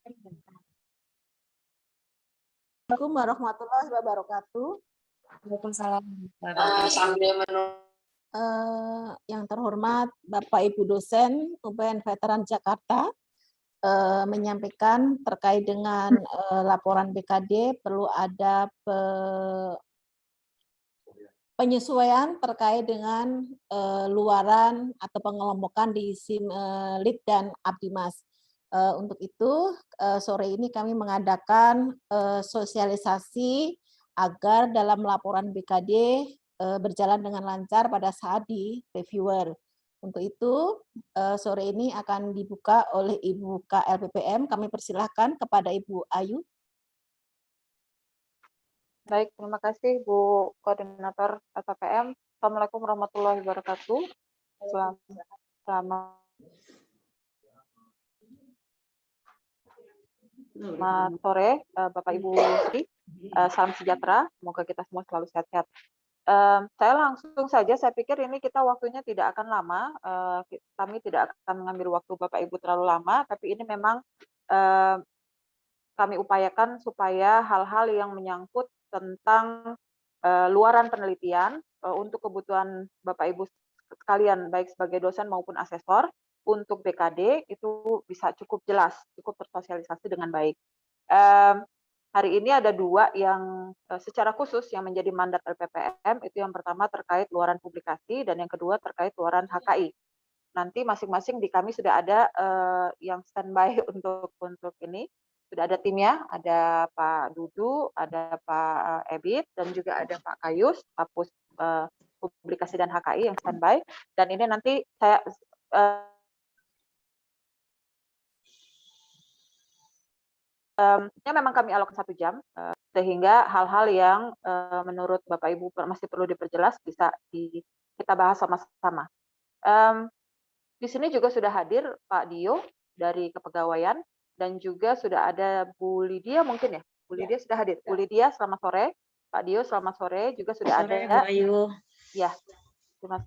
Assalamualaikum warahmatullahi wabarakatuh. Waalaikumsalam. Sambil Yang terhormat Bapak Ibu dosen UPN Veteran Jakarta menyampaikan terkait dengan laporan BKD perlu ada penyesuaian terkait dengan luaran atau pengelompokan di SIM Lead dan Abdimas. Untuk itu sore ini kami mengadakan sosialisasi agar dalam laporan BKD berjalan dengan lancar pada saat di reviewer. Untuk itu sore ini akan dibuka oleh Ibu KLPPM. Kami persilahkan kepada Ibu Ayu. Baik, terima kasih Bu Koordinator LPPM. Assalamualaikum warahmatullahi wabarakatuh. Selamat sore Bapak Ibu, salam sejahtera, semoga kita semua selalu sehat-sehat. Saya langsung saja, saya pikir ini kita waktunya tidak akan lama, kami tidak akan mengambil waktu Bapak Ibu terlalu lama, tapi ini memang kami upayakan supaya hal-hal yang menyangkut tentang luaran penelitian untuk kebutuhan Bapak Ibu sekalian, baik sebagai dosen maupun asesor, untuk BKD itu bisa cukup jelas, cukup tersosialisasi dengan baik. Hari ini ada dua yang secara khusus yang menjadi mandat LPPM, itu yang pertama terkait luaran publikasi dan yang kedua terkait luaran HKI. Nanti masing-masing di kami sudah ada yang standby untuk ini, sudah ada timnya, ada Pak Dudu, ada Pak Ebit, dan juga ada Pak Kayus, Kapus Publikasi dan HKI yang standby. Dan ini nanti saya ya memang kami alokasi 1 jam, sehingga hal-hal yang menurut Bapak Ibu masih perlu diperjelas bisa kita bahas sama-sama. Di sini juga sudah hadir Pak Dio dari Kepegawaian dan juga sudah ada Bu Lydia mungkin ya. Bu Lydia sudah hadir. Bu Lydia selamat sore. Pak Dio selamat sore. Juga sudah ada Bu Ayu. Ya.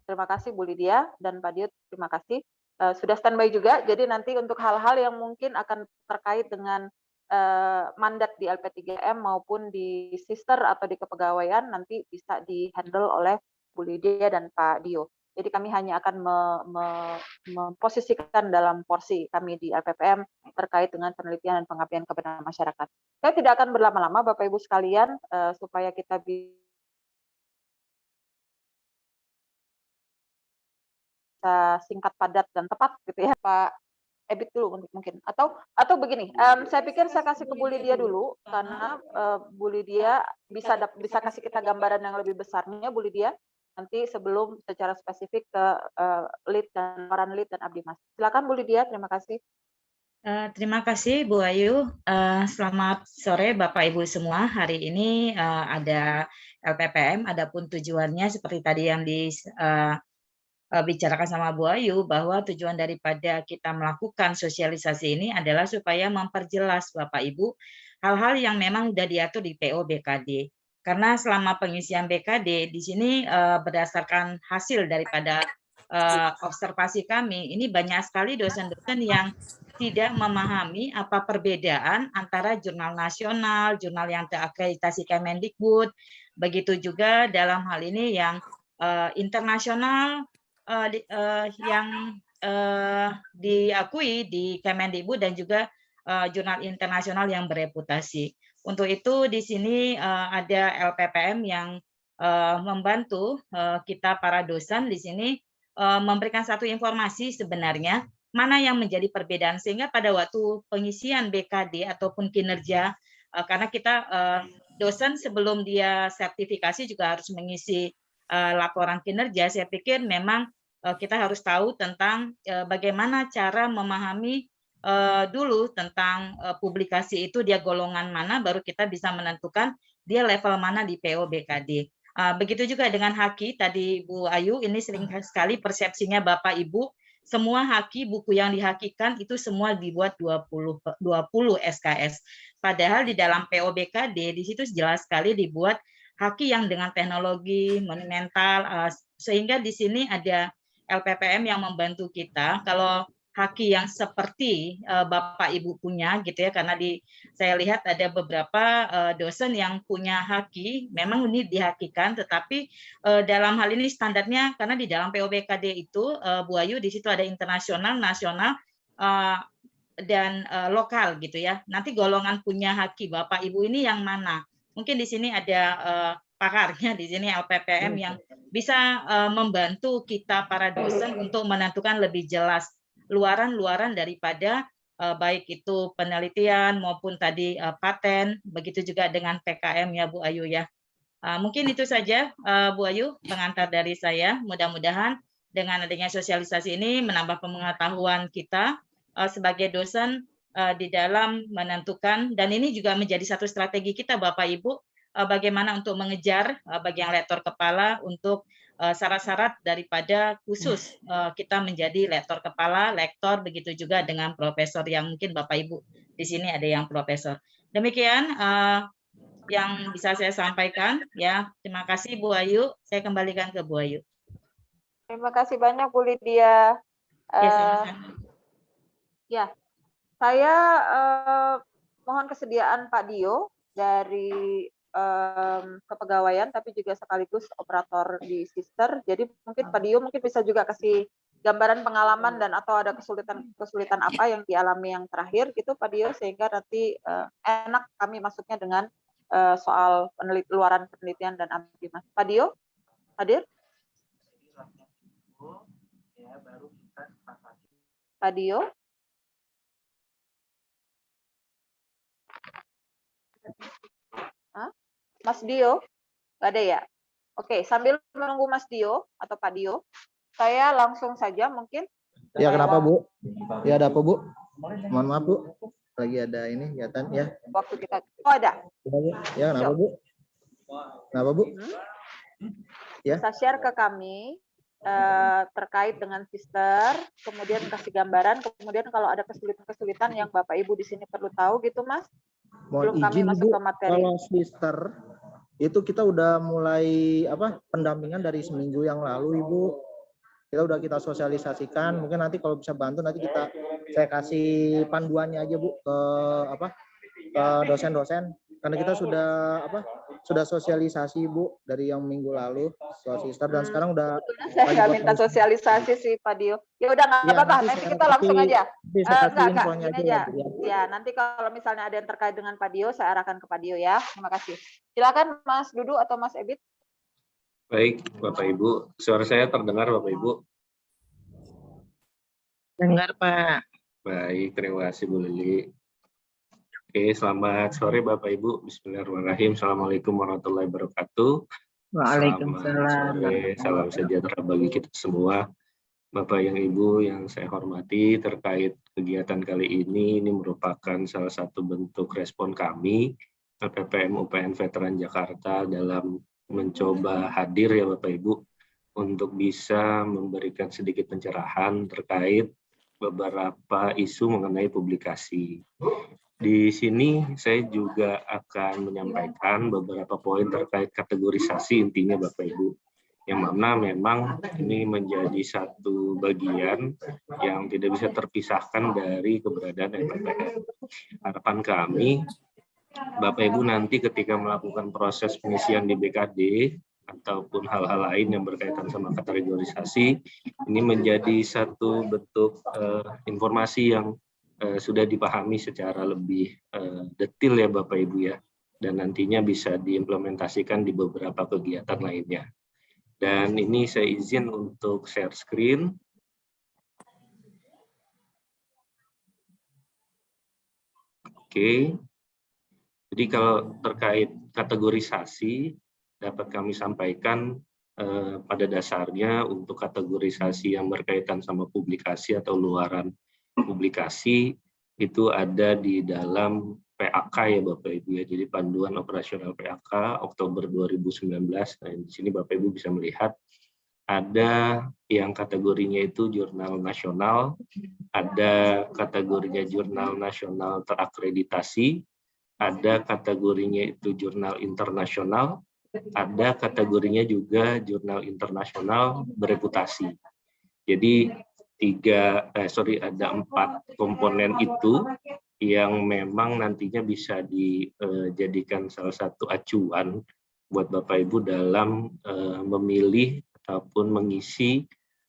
Terima kasih Bu Lydia dan Pak Dio, terima kasih. Sudah standby juga. Jadi nanti untuk hal-hal yang mungkin akan terkait dengan mandat di LP3M maupun di sister atau di kepegawaian nanti bisa di-handle oleh Bu Lydia dan Pak Dio. Jadi kami hanya akan memposisikan dalam porsi kami di LPPM terkait dengan penelitian dan pengabdian kepada masyarakat. Saya tidak akan berlama-lama Bapak Ibu sekalian supaya kita bisa singkat, padat, dan tepat gitu ya Pak Ebit dulu mungkin. Atau begini, saya pikir saya kasih ke Bu Lydia dulu karena Bu Lydia bisa kasih kita gambaran yang lebih besarnya Bu Lydia. Nanti sebelum secara spesifik ke lead dan peran lead dan Abdimas. Silakan Bu Lydia, terima kasih. Terima kasih Bu Ayu. Selamat sore Bapak Ibu semua. Hari ini ada LPPM, adapun tujuannya seperti tadi yang bicarakan sama Bu Ayu, bahwa tujuan daripada kita melakukan sosialisasi ini adalah supaya memperjelas Bapak Ibu hal-hal yang memang sudah diatur di PO BKD. Karena selama pengisian BKD di sini berdasarkan hasil daripada observasi kami, ini banyak sekali dosen-dosen yang tidak memahami apa perbedaan antara jurnal nasional, jurnal yang terakreditasi Kemendikbud, begitu juga dalam hal ini yang internasional yang diakui di Kemendikbud dan juga jurnal internasional yang bereputasi. Untuk itu di sini ada LPPM yang membantu kita para dosen di sini memberikan satu informasi sebenarnya mana yang menjadi perbedaan, sehingga pada waktu pengisian BKD ataupun kinerja, karena kita dosen sebelum dia sertifikasi juga harus mengisi laporan kinerja, saya pikir memang kita harus tahu tentang bagaimana cara memahami dulu tentang publikasi itu dia golongan mana, baru kita bisa menentukan dia level mana di PO BKD. Begitu juga dengan haki tadi Bu Ayu, ini sering sekali persepsinya Bapak Ibu, semua haki buku yang dihakikan itu semua dibuat 20 SKS. Padahal di dalam PO BKD di situ jelas sekali dibuat haki yang dengan teknologi monumental, sehingga di sini ada LPPM yang membantu kita. Kalau haki yang seperti Bapak Ibu punya gitu ya, karena saya lihat ada beberapa dosen yang punya haki, memang ini dihakikan, tetapi dalam hal ini standarnya karena di dalam POBKD itu Bu Ayu di situ ada internasional, nasional dan lokal gitu ya. Nanti golongan punya haki Bapak Ibu ini yang mana? Mungkin di sini ada pakarnya di sini LPPM yang bisa membantu kita para dosen untuk menentukan lebih jelas luaran-luaran daripada baik itu penelitian maupun tadi paten, begitu juga dengan PKM ya Bu Ayu ya. Mungkin itu saja Bu Ayu pengantar dari saya. Mudah-mudahan dengan adanya sosialisasi ini menambah pengetahuan kita sebagai dosen di dalam menentukan, dan ini juga menjadi satu strategi kita Bapak Ibu bagaimana untuk mengejar bagi yang lektor kepala untuk syarat-syarat daripada khusus kita menjadi lektor kepala, lektor, begitu juga dengan profesor yang mungkin Bapak Ibu di sini ada yang profesor. Demikian yang bisa saya sampaikan ya. Terima kasih Bu Ayu. Saya kembalikan ke Bu Ayu. Terima kasih banyak Bu Lydia. Ya, saya mohon kesediaan Pak Dio dari kepegawaian, tapi juga sekaligus operator di Sister. Jadi mungkin Pak Dio mungkin bisa juga kasih gambaran pengalaman dan atau ada kesulitan apa yang dialami yang terakhir gitu Pak Dio, sehingga nanti enak kami masuknya dengan soal luaran penelitian dan Abdimas. Pak Dio, hadir? Pak Dio? Mas Dio? Nggak ada ya? Oke, sambil menunggu Mas Dio atau Pak Dio, saya langsung saja mungkin. Ya, kenapa Bu? Ya, ada apa Bu? Mohon maaf Bu, lagi ada ini kegiatan ya. Waktu kita, oh ada. Ya, kenapa Bu? Kenapa Bu? Ya. Bisa share ke kami terkait dengan Sister, kemudian kasih gambaran, kemudian kalau ada kesulitan-kesulitan yang Bapak Ibu di sini perlu tahu gitu Mas. Mohon izin Bu, kalau Sister itu kita udah mulai pendampingan dari seminggu yang lalu Ibu. Kita sosialisasikan, mungkin nanti kalau bisa bantu nanti saya kasih panduannya aja Bu ke ke dosen-dosen, karena kita sudah sosialisasi Bu dari yang minggu lalu soal Sister, dan sekarang udah saya nggak minta sosialisasi sih Pak Dio. Ya udah nggak apa-apa, nanti kita langsung aja. Enggak, gini aja. Ya, nanti kalau misalnya ada yang terkait dengan Pak Dio, saya arahkan ke Pak Dio ya. Terima kasih. Silakan Mas Dudu atau Mas Ebit. Baik, Bapak Ibu. Suara saya terdengar, Bapak Ibu? Dengar, Pak. Baik, terima kasih Bu Lili. Oke, selamat sore Bapak Ibu. Bismillahirrahmanirrahim. Assalamualaikum warahmatullahi wabarakatuh. Waalaikumsalam. Salam sejahtera bagi kita semua. Bapak yang Ibu yang saya hormati, terkait kegiatan kali ini merupakan salah satu bentuk respon kami, LPPM UPN Veteran Jakarta, dalam mencoba hadir ya Bapak Ibu untuk bisa memberikan sedikit pencerahan terkait beberapa isu mengenai publikasi. Di sini saya juga akan menyampaikan beberapa poin terkait kategorisasi intinya Bapak Ibu, yang mana memang ini menjadi satu bagian yang tidak bisa terpisahkan dari keberadaan LPPM. Harapan kami Bapak Ibu nanti ketika melakukan proses pengisian di BKD ataupun hal-hal lain yang berkaitan sama kategorisasi, ini menjadi satu bentuk informasi yang sudah dipahami secara lebih detail ya Bapak Ibu ya, dan nantinya bisa diimplementasikan di beberapa kegiatan lainnya. Dan ini saya izin untuk share screen. Oke. Jadi kalau terkait kategorisasi, dapat kami sampaikan pada dasarnya untuk kategorisasi yang berkaitan sama publikasi atau luaran publikasi itu ada di dalam PAK ya Bapak Ibu ya. Jadi panduan operasional PAK Oktober 2019. Nah, di sini Bapak Ibu bisa melihat ada yang kategorinya itu jurnal nasional, ada kategorinya jurnal nasional terakreditasi, ada kategorinya itu jurnal internasional, ada kategorinya juga jurnal internasional bereputasi. Jadi ada 4 komponen itu yang memang nantinya bisa dijadikan salah satu acuan buat Bapak Ibu dalam memilih ataupun mengisi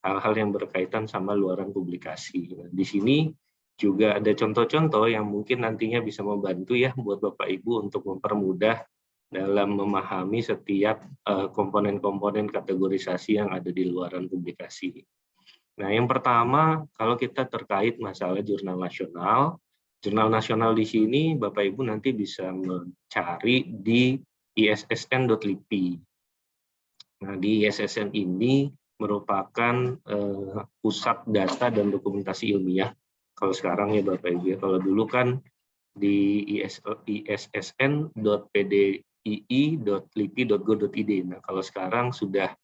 hal-hal yang berkaitan sama luaran publikasi. Nah, di sini juga ada contoh-contoh yang mungkin nantinya bisa membantu ya buat Bapak Ibu untuk mempermudah dalam memahami setiap komponen-komponen kategorisasi yang ada di luaran publikasi. Nah, yang pertama, kalau kita terkait masalah jurnal nasional di sini Bapak Ibu nanti bisa mencari di issn.lipi. Nah, di ISSN ini merupakan pusat data dan dokumentasi ilmiah. Kalau sekarang ya Bapak Ibu ya, kalau dulu kan di issn.pdii.lipi.go.id. Nah, kalau sekarang sudah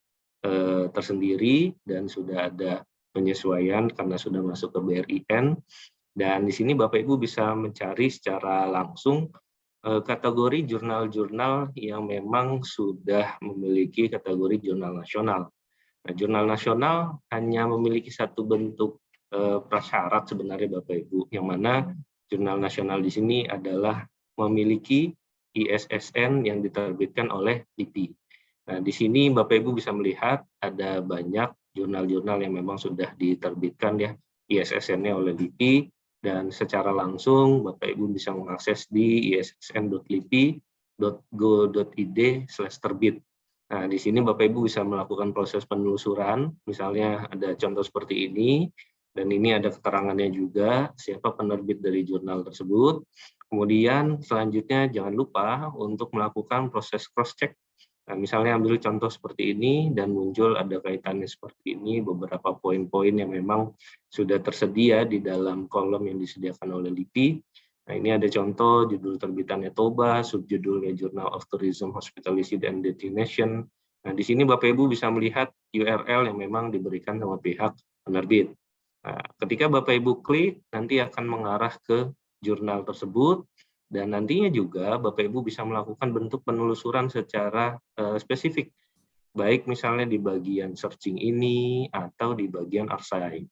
tersendiri dan sudah ada penyesuaian karena sudah masuk ke BRIN, dan di sini Bapak Ibu bisa mencari secara langsung kategori jurnal-jurnal yang memang sudah memiliki kategori jurnal nasional. Nah, jurnal nasional hanya memiliki satu bentuk prasyarat sebenarnya Bapak Ibu, yang mana jurnal nasional di sini adalah memiliki ISSN yang diterbitkan oleh LIPI. Nah, di sini Bapak Ibu bisa melihat ada banyak jurnal-jurnal yang memang sudah diterbitkan ya ISSN-nya oleh LIPI, dan secara langsung Bapak Ibu bisa mengakses di issn.lipi.go.id/terbit. Nah, di sini Bapak Ibu bisa melakukan proses penelusuran, misalnya ada contoh seperti ini, dan ini ada keterangannya juga siapa penerbit dari jurnal tersebut. Kemudian selanjutnya jangan lupa untuk melakukan proses cross-check. Nah, misalnya ambil contoh seperti ini dan muncul ada kaitannya seperti ini, beberapa poin-poin yang memang sudah tersedia di dalam kolom yang disediakan oleh LIPI. Nah, ini ada contoh judul terbitannya TOBA, subjudulnya Journal of Tourism, Hospitality and Destination. Nah, di sini Bapak Ibu bisa melihat URL yang memang diberikan sama pihak penerbit. Nah, ketika Bapak Ibu klik, nanti akan mengarah ke jurnal tersebut. Dan nantinya juga Bapak Ibu bisa melakukan bentuk penelusuran secara spesifik, baik misalnya di bagian searching ini atau di bagian archive.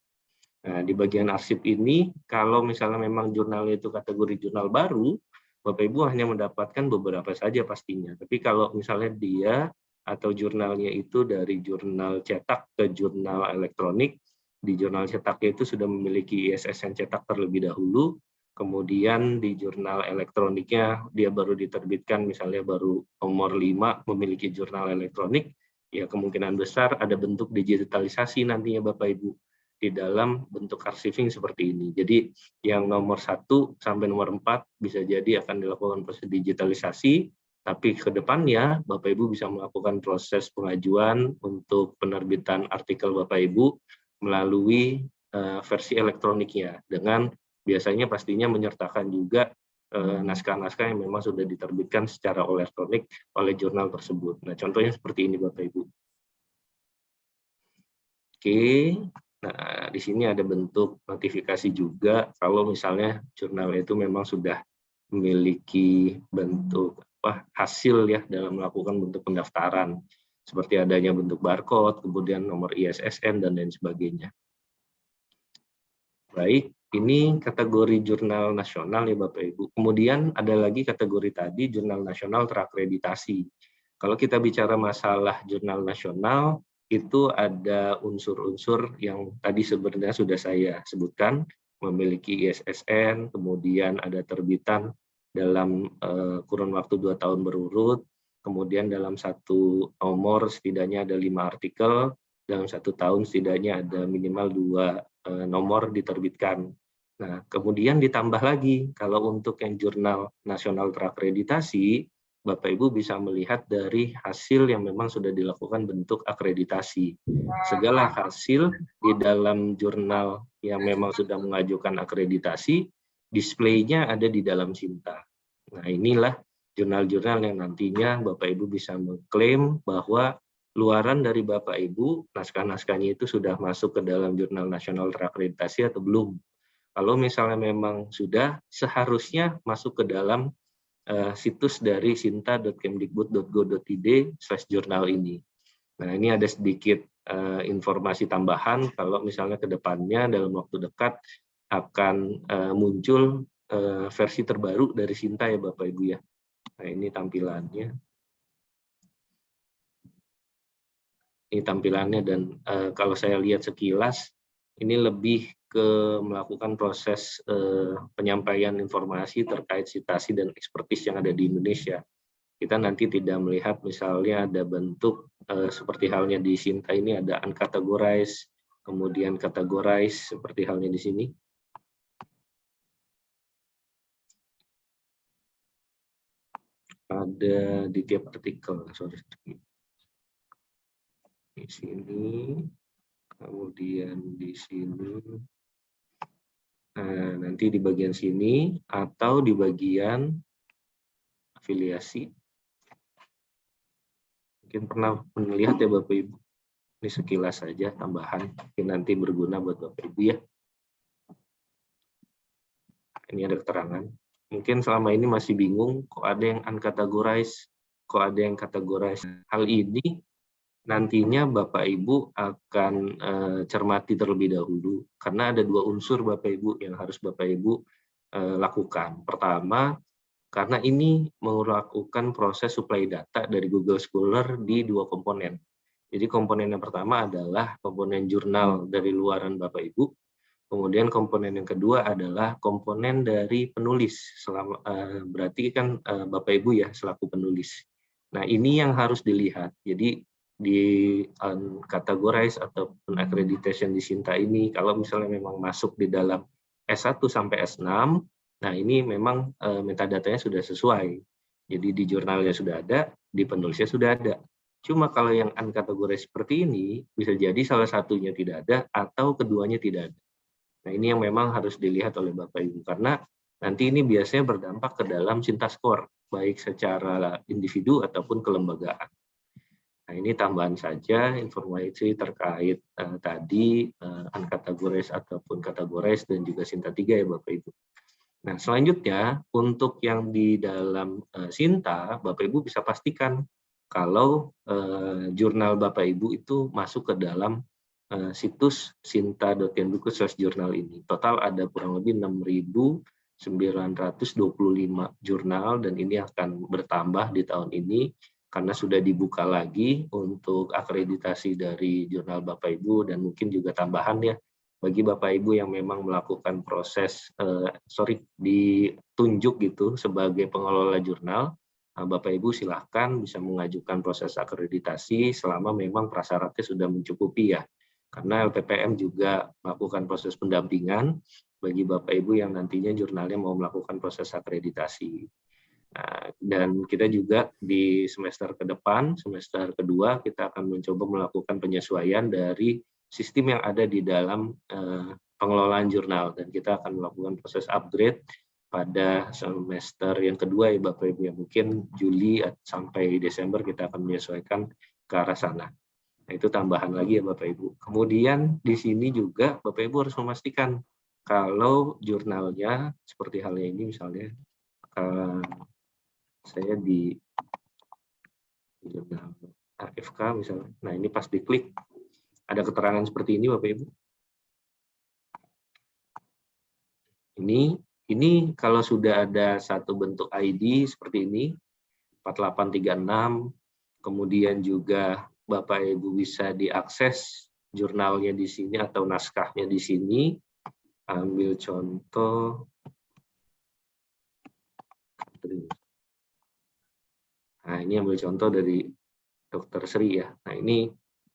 Nah, di bagian arsip ini, kalau misalnya memang jurnalnya itu kategori jurnal baru, Bapak Ibu hanya mendapatkan beberapa saja pastinya. Tapi kalau misalnya dia atau jurnalnya itu dari jurnal cetak ke jurnal elektronik, di jurnal cetaknya itu sudah memiliki ISSN cetak terlebih dahulu, kemudian di jurnal elektroniknya dia baru diterbitkan, misalnya baru nomor 5 memiliki jurnal elektronik, ya kemungkinan besar ada bentuk digitalisasi nantinya Bapak Ibu di dalam bentuk arsiving seperti ini. Jadi yang nomor 1 sampai nomor 4 bisa jadi akan dilakukan proses digitalisasi, tapi ke depannya Bapak Ibu bisa melakukan proses pengajuan untuk penerbitan artikel Bapak Ibu melalui versi elektroniknya, dengan biasanya pastinya menyertakan juga naskah-naskah yang memang sudah diterbitkan secara elektronik oleh jurnal tersebut. Nah, contohnya seperti ini Bapak Ibu. Oke, nah di sini ada bentuk notifikasi juga kalau misalnya jurnal itu memang sudah memiliki bentuk hasil ya dalam melakukan bentuk pendaftaran, seperti adanya bentuk barcode, kemudian nomor ISSN dan lain sebagainya. Baik, ini kategori jurnal nasional ya Bapak Ibu. Kemudian ada lagi kategori tadi jurnal nasional terakreditasi. Kalau kita bicara masalah jurnal nasional, itu ada unsur-unsur yang tadi sebenarnya sudah saya sebutkan, memiliki ISSN, kemudian ada terbitan dalam kurun waktu 2 tahun berurut, kemudian dalam satu nomor setidaknya ada 5 artikel, dalam 1 tahun setidaknya ada minimal 2 nomor diterbitkan. Nah, kemudian ditambah lagi, kalau untuk yang jurnal nasional terakreditasi, Bapak Ibu bisa melihat dari hasil yang memang sudah dilakukan bentuk akreditasi. Segala hasil di dalam jurnal yang memang sudah mengajukan akreditasi, displaynya ada di dalam Sinta. Nah, inilah jurnal-jurnal yang nantinya Bapak Ibu bisa mengklaim bahwa luaran dari Bapak Ibu, naskah-naskahnya itu sudah masuk ke dalam jurnal nasional terakreditasi atau belum. Kalau misalnya memang sudah, seharusnya masuk ke dalam situs dari sinta.kemdikbud.go.id/jurnal ini. Nah, ini ada sedikit informasi tambahan kalau misalnya ke depannya dalam waktu dekat akan muncul versi terbaru dari Sinta ya Bapak Ibu ya. Nah, ini tampilannya. Ini tampilannya dan kalau saya lihat sekilas ini lebih ke melakukan proses penyampaian informasi terkait citasi dan ekspertis yang ada di Indonesia. Kita nanti tidak melihat misalnya ada bentuk seperti halnya di Sinta ini ada uncategorized, kemudian categorize seperti halnya di sini. Ada di tiap artikel, sorry. Di sini, kemudian di sini. Nah, nanti di bagian sini atau di bagian afiliasi. Mungkin pernah melihat ya Bapak Ibu. Ini sekilas saja tambahan, mungkin nanti berguna buat Bapak Ibu ya. Ini ada keterangan. Mungkin selama ini masih bingung, kok ada yang uncategorized, kok ada yang categorized. Hal ini nantinya Bapak Ibu akan cermati terlebih dahulu, karena ada dua unsur Bapak Ibu yang harus Bapak Ibu lakukan. Pertama, karena ini melakukan proses supply data dari Google Scholar di dua komponen. Jadi komponen yang pertama adalah komponen jurnal dari luaran Bapak Ibu, kemudian komponen yang kedua adalah komponen dari penulis. Berarti kan Bapak Ibu ya selaku penulis. Nah, ini yang harus dilihat. Jadi di categorize ataupun accreditation di Sinta ini, kalau misalnya memang masuk di dalam S1 sampai S6, nah ini memang metadatanya sudah sesuai. Jadi di jurnalnya sudah ada, di penulisnya sudah ada. Cuma kalau yang uncategorized seperti ini, bisa jadi salah satunya tidak ada atau keduanya tidak ada. Nah, ini yang memang harus dilihat oleh Bapak Ibu, karena nanti ini biasanya berdampak ke dalam Sinta Score, baik secara individu ataupun kelembagaan. Nah, ini tambahan saja informasi terkait tadi uncategorized ataupun categorized dan juga Sinta 3 ya Bapak Ibu. Nah, selanjutnya untuk yang di dalam Sinta, Bapak Ibu bisa pastikan kalau jurnal Bapak Ibu itu masuk ke dalam situs sinta.kemdikbud/jurnal ini. Total ada kurang lebih 6.925 jurnal dan ini akan bertambah di tahun ini karena sudah dibuka lagi untuk akreditasi dari jurnal Bapak Ibu dan mungkin juga tambahan ya bagi Bapak Ibu yang memang melakukan proses ditunjuk gitu sebagai pengelola jurnal, Bapak Ibu silahkan bisa mengajukan proses akreditasi selama memang prasyaratnya sudah mencukupi ya. Karena LPPM juga melakukan proses pendampingan bagi Bapak Ibu yang nantinya jurnalnya mau melakukan proses akreditasi. Nah, dan kita juga di semester ke depan, semester kedua, kita akan mencoba melakukan penyesuaian dari sistem yang ada di dalam pengelolaan jurnal. Dan kita akan melakukan proses upgrade pada semester yang kedua ya Bapak Ibu, ya mungkin Juli sampai Desember kita akan menyesuaikan ke arah sana. Nah, itu tambahan lagi ya Bapak Ibu. Kemudian di sini juga Bapak Ibu harus memastikan kalau jurnalnya seperti halnya ini misalnya saya di jurnal AFK misalnya. Nah, ini pas diklik ada keterangan seperti ini Bapak Ibu. Ini kalau sudah ada satu bentuk ID seperti ini 4836, kemudian juga Bapak Ibu bisa diakses jurnalnya di sini atau naskahnya di sini. Ambil contoh. Nah, ini ambil contoh dari Dr. Sri ya. Nah, ini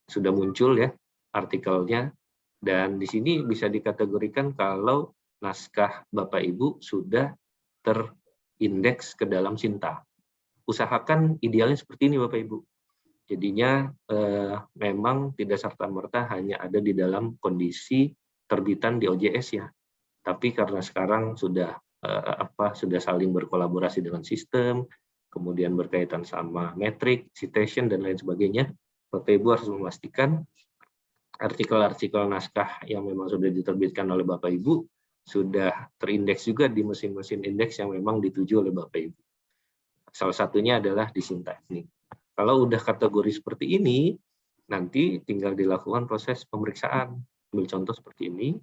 sudah muncul ya artikelnya dan di sini bisa dikategorikan kalau naskah Bapak Ibu sudah terindeks ke dalam Sinta. Usahakan idealnya seperti ini Bapak Ibu. Jadinya memang tidak serta-merta hanya ada di dalam kondisi terbitan di OJS ya. Tapi karena sekarang sudah sudah saling berkolaborasi dengan sistem, kemudian berkaitan sama metrik, citation dan lain sebagainya, Bapak Ibu harus memastikan artikel-artikel naskah yang memang sudah diterbitkan oleh Bapak Ibu sudah terindeks juga di mesin-mesin indeks yang memang dituju oleh Bapak Ibu. Salah satunya adalah di Sinta ini. Kalau udah kategori seperti ini, nanti tinggal dilakukan proses pemeriksaan. Ambil contoh seperti ini.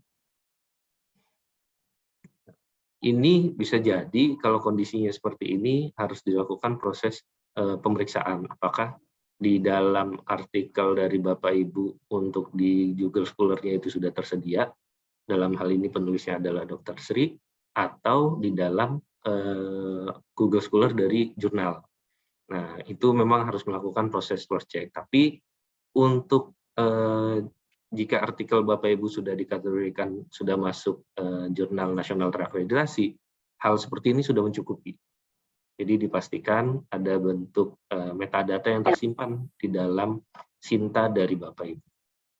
Ini bisa jadi kalau kondisinya seperti ini harus dilakukan proses pemeriksaan. Apakah di dalam artikel dari Bapak Ibu untuk di Google Scholar-nya itu sudah tersedia, dalam hal ini penulisnya adalah Dr. Sri, atau di dalam Google Scholar dari jurnal. Nah, itu memang harus melakukan proses cross check. Tapi untuk jika artikel Bapak Ibu sudah dikategorikan sudah masuk jurnal nasional terakreditasi, hal seperti ini sudah mencukupi. Jadi dipastikan ada bentuk metadata yang tersimpan di dalam Sinta dari Bapak Ibu.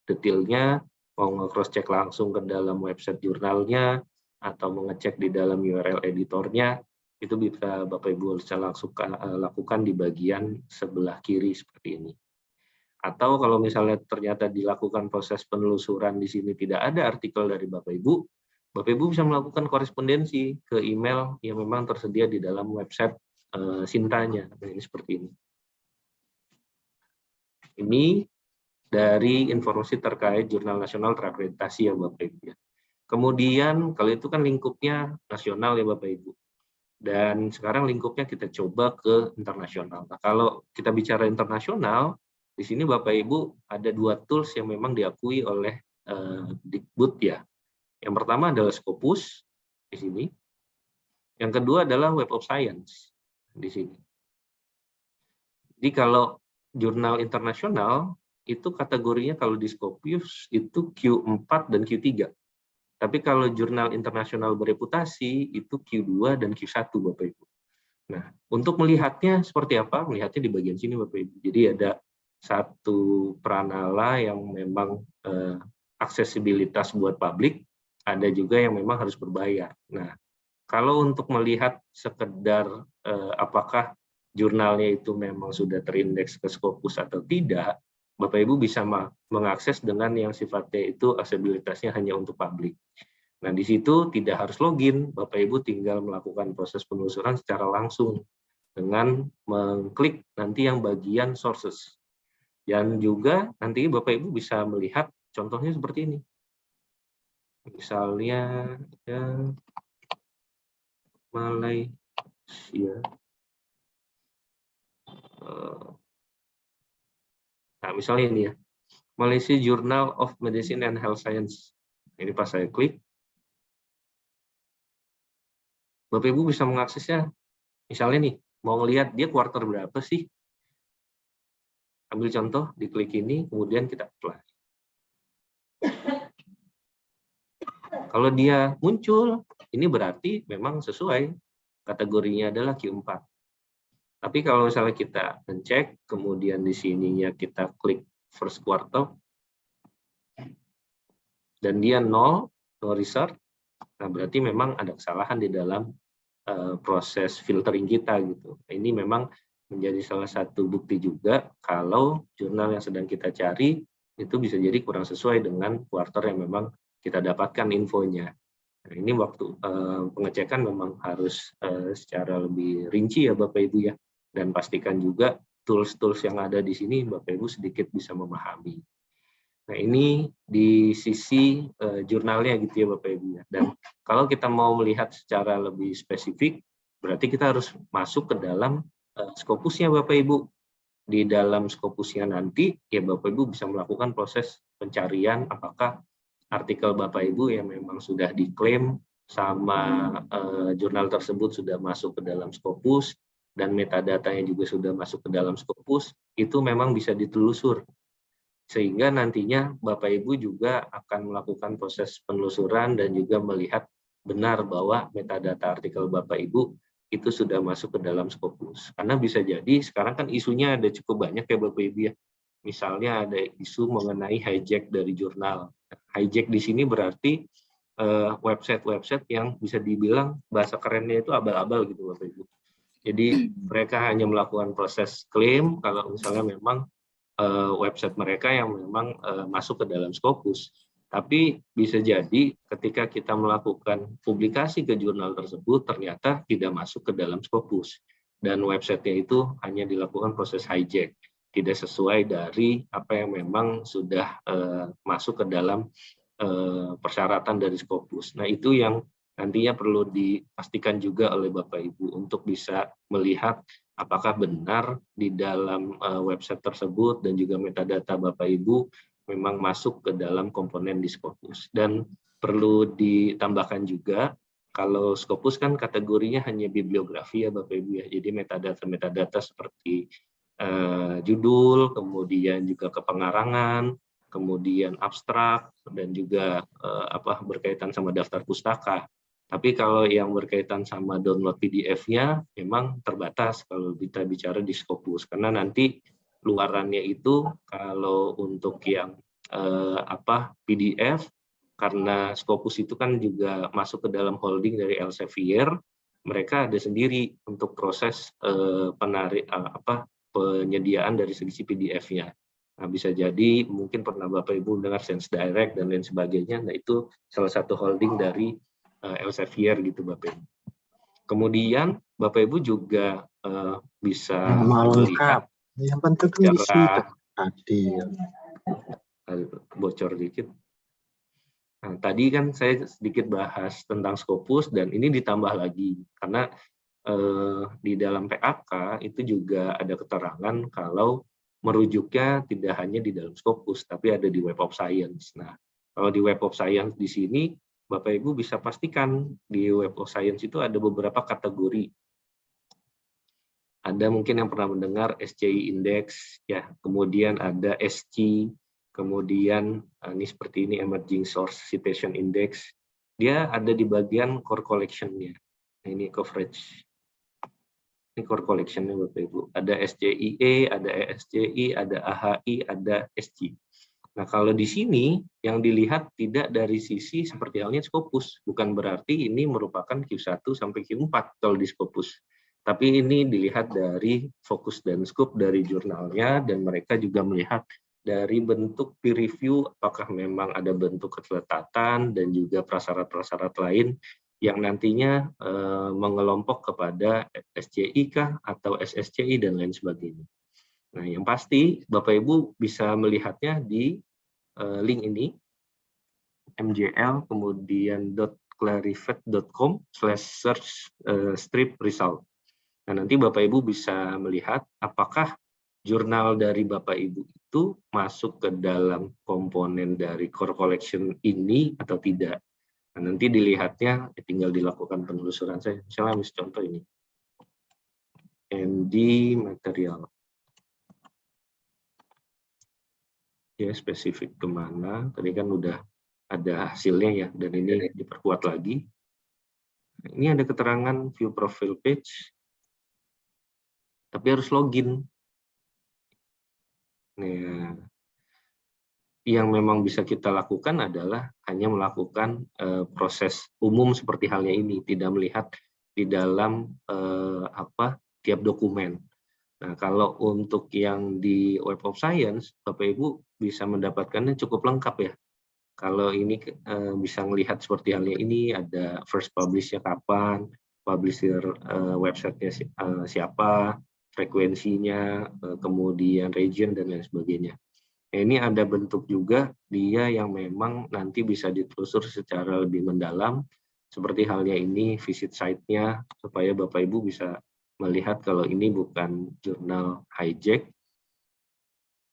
Detailnya mau nge-cross check langsung ke dalam website jurnalnya atau mengecek di dalam URL editornya, itu bisa Bapak Ibu bisa langsung lakukan di bagian sebelah kiri seperti ini. Atau kalau misalnya ternyata dilakukan proses penelusuran di sini tidak ada artikel dari Bapak Ibu bisa melakukan korespondensi ke email yang memang tersedia di dalam website Sintanya. Nah, ini seperti ini. Ini dari informasi terkait Jurnal Nasional Terakreditasi ya Bapak Ibu. Kemudian kalau itu kan lingkupnya nasional ya Bapak Ibu. Dan sekarang lingkupnya kita coba ke internasional. Nah, kalau kita bicara internasional, di sini Bapak Ibu ada 2 tools yang memang diakui oleh Dikbud ya. Yang pertama adalah Scopus di sini. Yang kedua adalah Web of Science di sini. Jadi kalau jurnal internasional itu kategorinya kalau di Scopus itu Q4 dan Q3. Tapi kalau jurnal internasional bereputasi itu Q2 dan Q1 Bapak Ibu. Nah, untuk melihatnya seperti apa? Melihatnya di bagian sini Bapak Ibu. Jadi ada satu pranala yang memang aksesibilitas buat publik, ada juga yang memang harus berbayar. Nah, kalau untuk melihat sekedar apakah jurnalnya itu memang sudah terindeks ke Scopus atau tidak, Bapak Ibu bisa mengakses dengan yang sifatnya itu aksesibilitasnya hanya untuk publik. Nah, di situ tidak harus login, Bapak Ibu tinggal melakukan proses penelusuran secara langsung dengan mengklik nanti yang bagian sources. Dan juga nanti Bapak Ibu bisa melihat contohnya seperti ini. Misalnya ya, Malaysia. Nah, misalnya ini ya. Malaysia Journal of Medicine and Health Science. Ini pas saya klik. Bapak Ibu bisa mengaksesnya. Misalnya nih, mau ngelihat dia kuarter berapa sih? Ambil contoh, diklik ini, kemudian kita apply. Kalau dia muncul, ini berarti memang sesuai. Kategorinya adalah Q4. Tapi kalau misalnya kita ngecek, kemudian di sininya kita klik first quarter, dan dia no result, nah berarti memang ada kesalahan di dalam proses filtering kita gitu. Ini memang menjadi salah satu bukti juga kalau jurnal yang sedang kita cari itu bisa jadi kurang sesuai dengan kuarter yang memang kita dapatkan infonya. Nah, ini waktu pengecekan memang harus secara lebih rinci ya Bapak Ibu ya, dan pastikan juga tools-tools yang ada di sini Bapak Ibu sedikit bisa memahami. Nah, ini di sisi jurnalnya gitu ya Bapak Ibu ya. Dan kalau kita mau melihat secara lebih spesifik, berarti kita harus masuk ke dalam Scopusnya Bapak Ibu. Di dalam Scopusnya nanti, ya Bapak Ibu bisa melakukan proses pencarian apakah artikel Bapak Ibu yang memang sudah diklaim sama jurnal tersebut sudah masuk ke dalam Scopus, dan metadatanya juga sudah masuk ke dalam Scopus, itu memang bisa ditelusur. Sehingga nantinya Bapak Ibu juga akan melakukan proses penelusuran dan juga melihat benar bahwa metadata artikel Bapak Ibu itu sudah masuk ke dalam Scopus. Karena bisa jadi sekarang kan isunya ada cukup banyak ya Bapak Ibu ya. Misalnya ada isu mengenai hijack dari jurnal. Hijack di sini berarti website-website yang bisa dibilang bahasa kerennya itu abal-abal gitu Bapak Ibu. Jadi mereka hanya melakukan proses klaim kalau misalnya memang website mereka yang memang masuk ke dalam Scopus. Tapi bisa jadi ketika kita melakukan publikasi ke jurnal tersebut ternyata tidak masuk ke dalam Scopus. Dan websitenya itu hanya dilakukan proses hijack. tidak sesuai dari apa yang memang sudah masuk ke dalam persyaratan dari Scopus. Nah, itu yang nantinya perlu dipastikan juga oleh Bapak Ibu untuk bisa melihat apakah benar di dalam website tersebut dan juga metadata Bapak Ibu memang masuk ke dalam komponen di Scopus. Dan perlu ditambahkan juga, kalau Scopus kan kategorinya hanya bibliografi ya Bapak Ibu ya, jadi metadata seperti judul, kemudian juga kepengarangan, kemudian abstrak, dan juga berkaitan sama daftar pustaka. Tapi kalau yang berkaitan sama download PDF-nya memang terbatas kalau kita bicara di Scopus, karena nanti luarannya itu kalau untuk yang PDF, karena Scopus itu kan juga masuk ke dalam holding dari Elsevier, mereka ada sendiri untuk proses penyediaan dari segi PDF-nya. Nah, bisa jadi mungkin pernah Bapak Ibu dengar Sense Direct dan lain sebagainya. Nah, itu salah satu holding dari Elsevier gitu Bapak Ibu. Kemudian Bapak Ibu juga bisa melihat yang penting secara bocor dikit. Nah, tadi kan saya sedikit bahas tentang Scopus dan ini ditambah lagi karena di dalam PAK itu juga ada keterangan kalau merujuknya tidak hanya di dalam Scopus tapi ada di Web of Science. Nah, kalau di Web of Science di sini Bapak Ibu bisa pastikan di Web of Science itu ada beberapa kategori. Ada mungkin yang pernah mendengar SCI Index, ya, kemudian ada SC, kemudian ini seperti ini Emerging Source Citation Index. Dia ada di bagian core collection-nya. Nah, ini coverage. Ini core collection-nya Bapak Ibu. Ada SCIE, ada ESCI, ada AHI, ada SC. Nah, kalau di sini yang dilihat tidak dari sisi seperti halnya Scopus, bukan berarti ini merupakan Q1 sampai Q4 kalau di Scopus. Tapi ini dilihat dari fokus dan scope dari jurnalnya, dan mereka juga melihat dari bentuk peer review, apakah memang ada bentuk ketelekatan dan juga prasyarat-prasyarat lain yang nantinya mengelompok kepada SCI kah atau SSCI dan lain sebagainya. Nah, yang pasti Bapak Ibu bisa melihatnya di link ini, mjl kemudian .clarivate.com/search/strip-result. Nah, nanti Bapak Ibu bisa melihat apakah jurnal dari Bapak Ibu itu masuk ke dalam komponen dari core collection ini atau tidak. Nah, nanti dilihatnya tinggal dilakukan penelusuran saya. Misalnya contoh ini. MD material. Ya, spesifik kemana. Tadi kan udah ada hasilnya ya, dan ini diperkuat lagi. Ini ada keterangan view profile page. Tapi harus login. Nah, yang memang bisa kita lakukan adalah hanya melakukan proses umum seperti halnya ini, tidak melihat di dalam tiap dokumen. Nah, kalau untuk yang di Web of Science, Bapak Ibu bisa mendapatkannya cukup lengkap ya. Kalau ini bisa melihat seperti halnya ini, ada first publish-nya kapan, publisher website-nya siapa, frekuensinya, kemudian region, dan lain sebagainya. Nah, ini ada bentuk juga dia yang memang nanti bisa ditelusur secara lebih mendalam, seperti halnya ini visit site-nya, supaya Bapak Ibu bisa melihat kalau ini bukan jurnal hijack.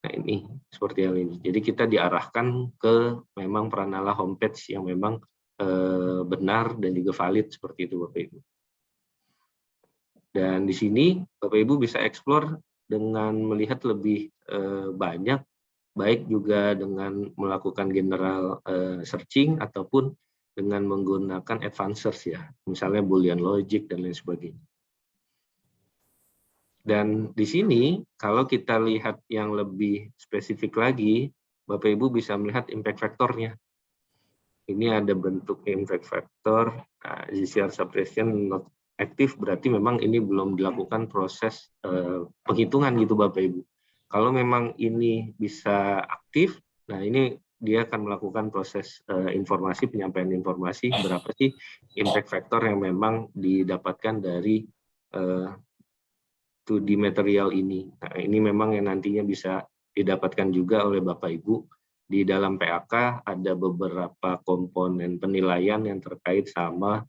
Nah, ini seperti hal ini. Jadi kita diarahkan ke memang Pranala homepage yang memang benar dan juga valid seperti itu Bapak Ibu. Dan di sini Bapak Ibu bisa explore dengan melihat lebih banyak, baik juga dengan melakukan general searching ataupun dengan menggunakan advanced search ya, misalnya Boolean logic dan lain sebagainya. Dan di sini kalau kita lihat yang lebih spesifik lagi, Bapak Ibu bisa melihat impact factor-nya. Ini ada bentuk impact factor, ZCR suppression not active, berarti memang ini belum dilakukan proses penghitungan gitu Bapak Ibu. Kalau memang ini bisa aktif, nah ini dia akan melakukan proses informasi, penyampaian informasi, berapa sih impact factor yang memang didapatkan dari 2D material ini. Nah, ini memang yang nantinya bisa didapatkan juga oleh Bapak Ibu. Di dalam PAK ada beberapa komponen penilaian yang terkait sama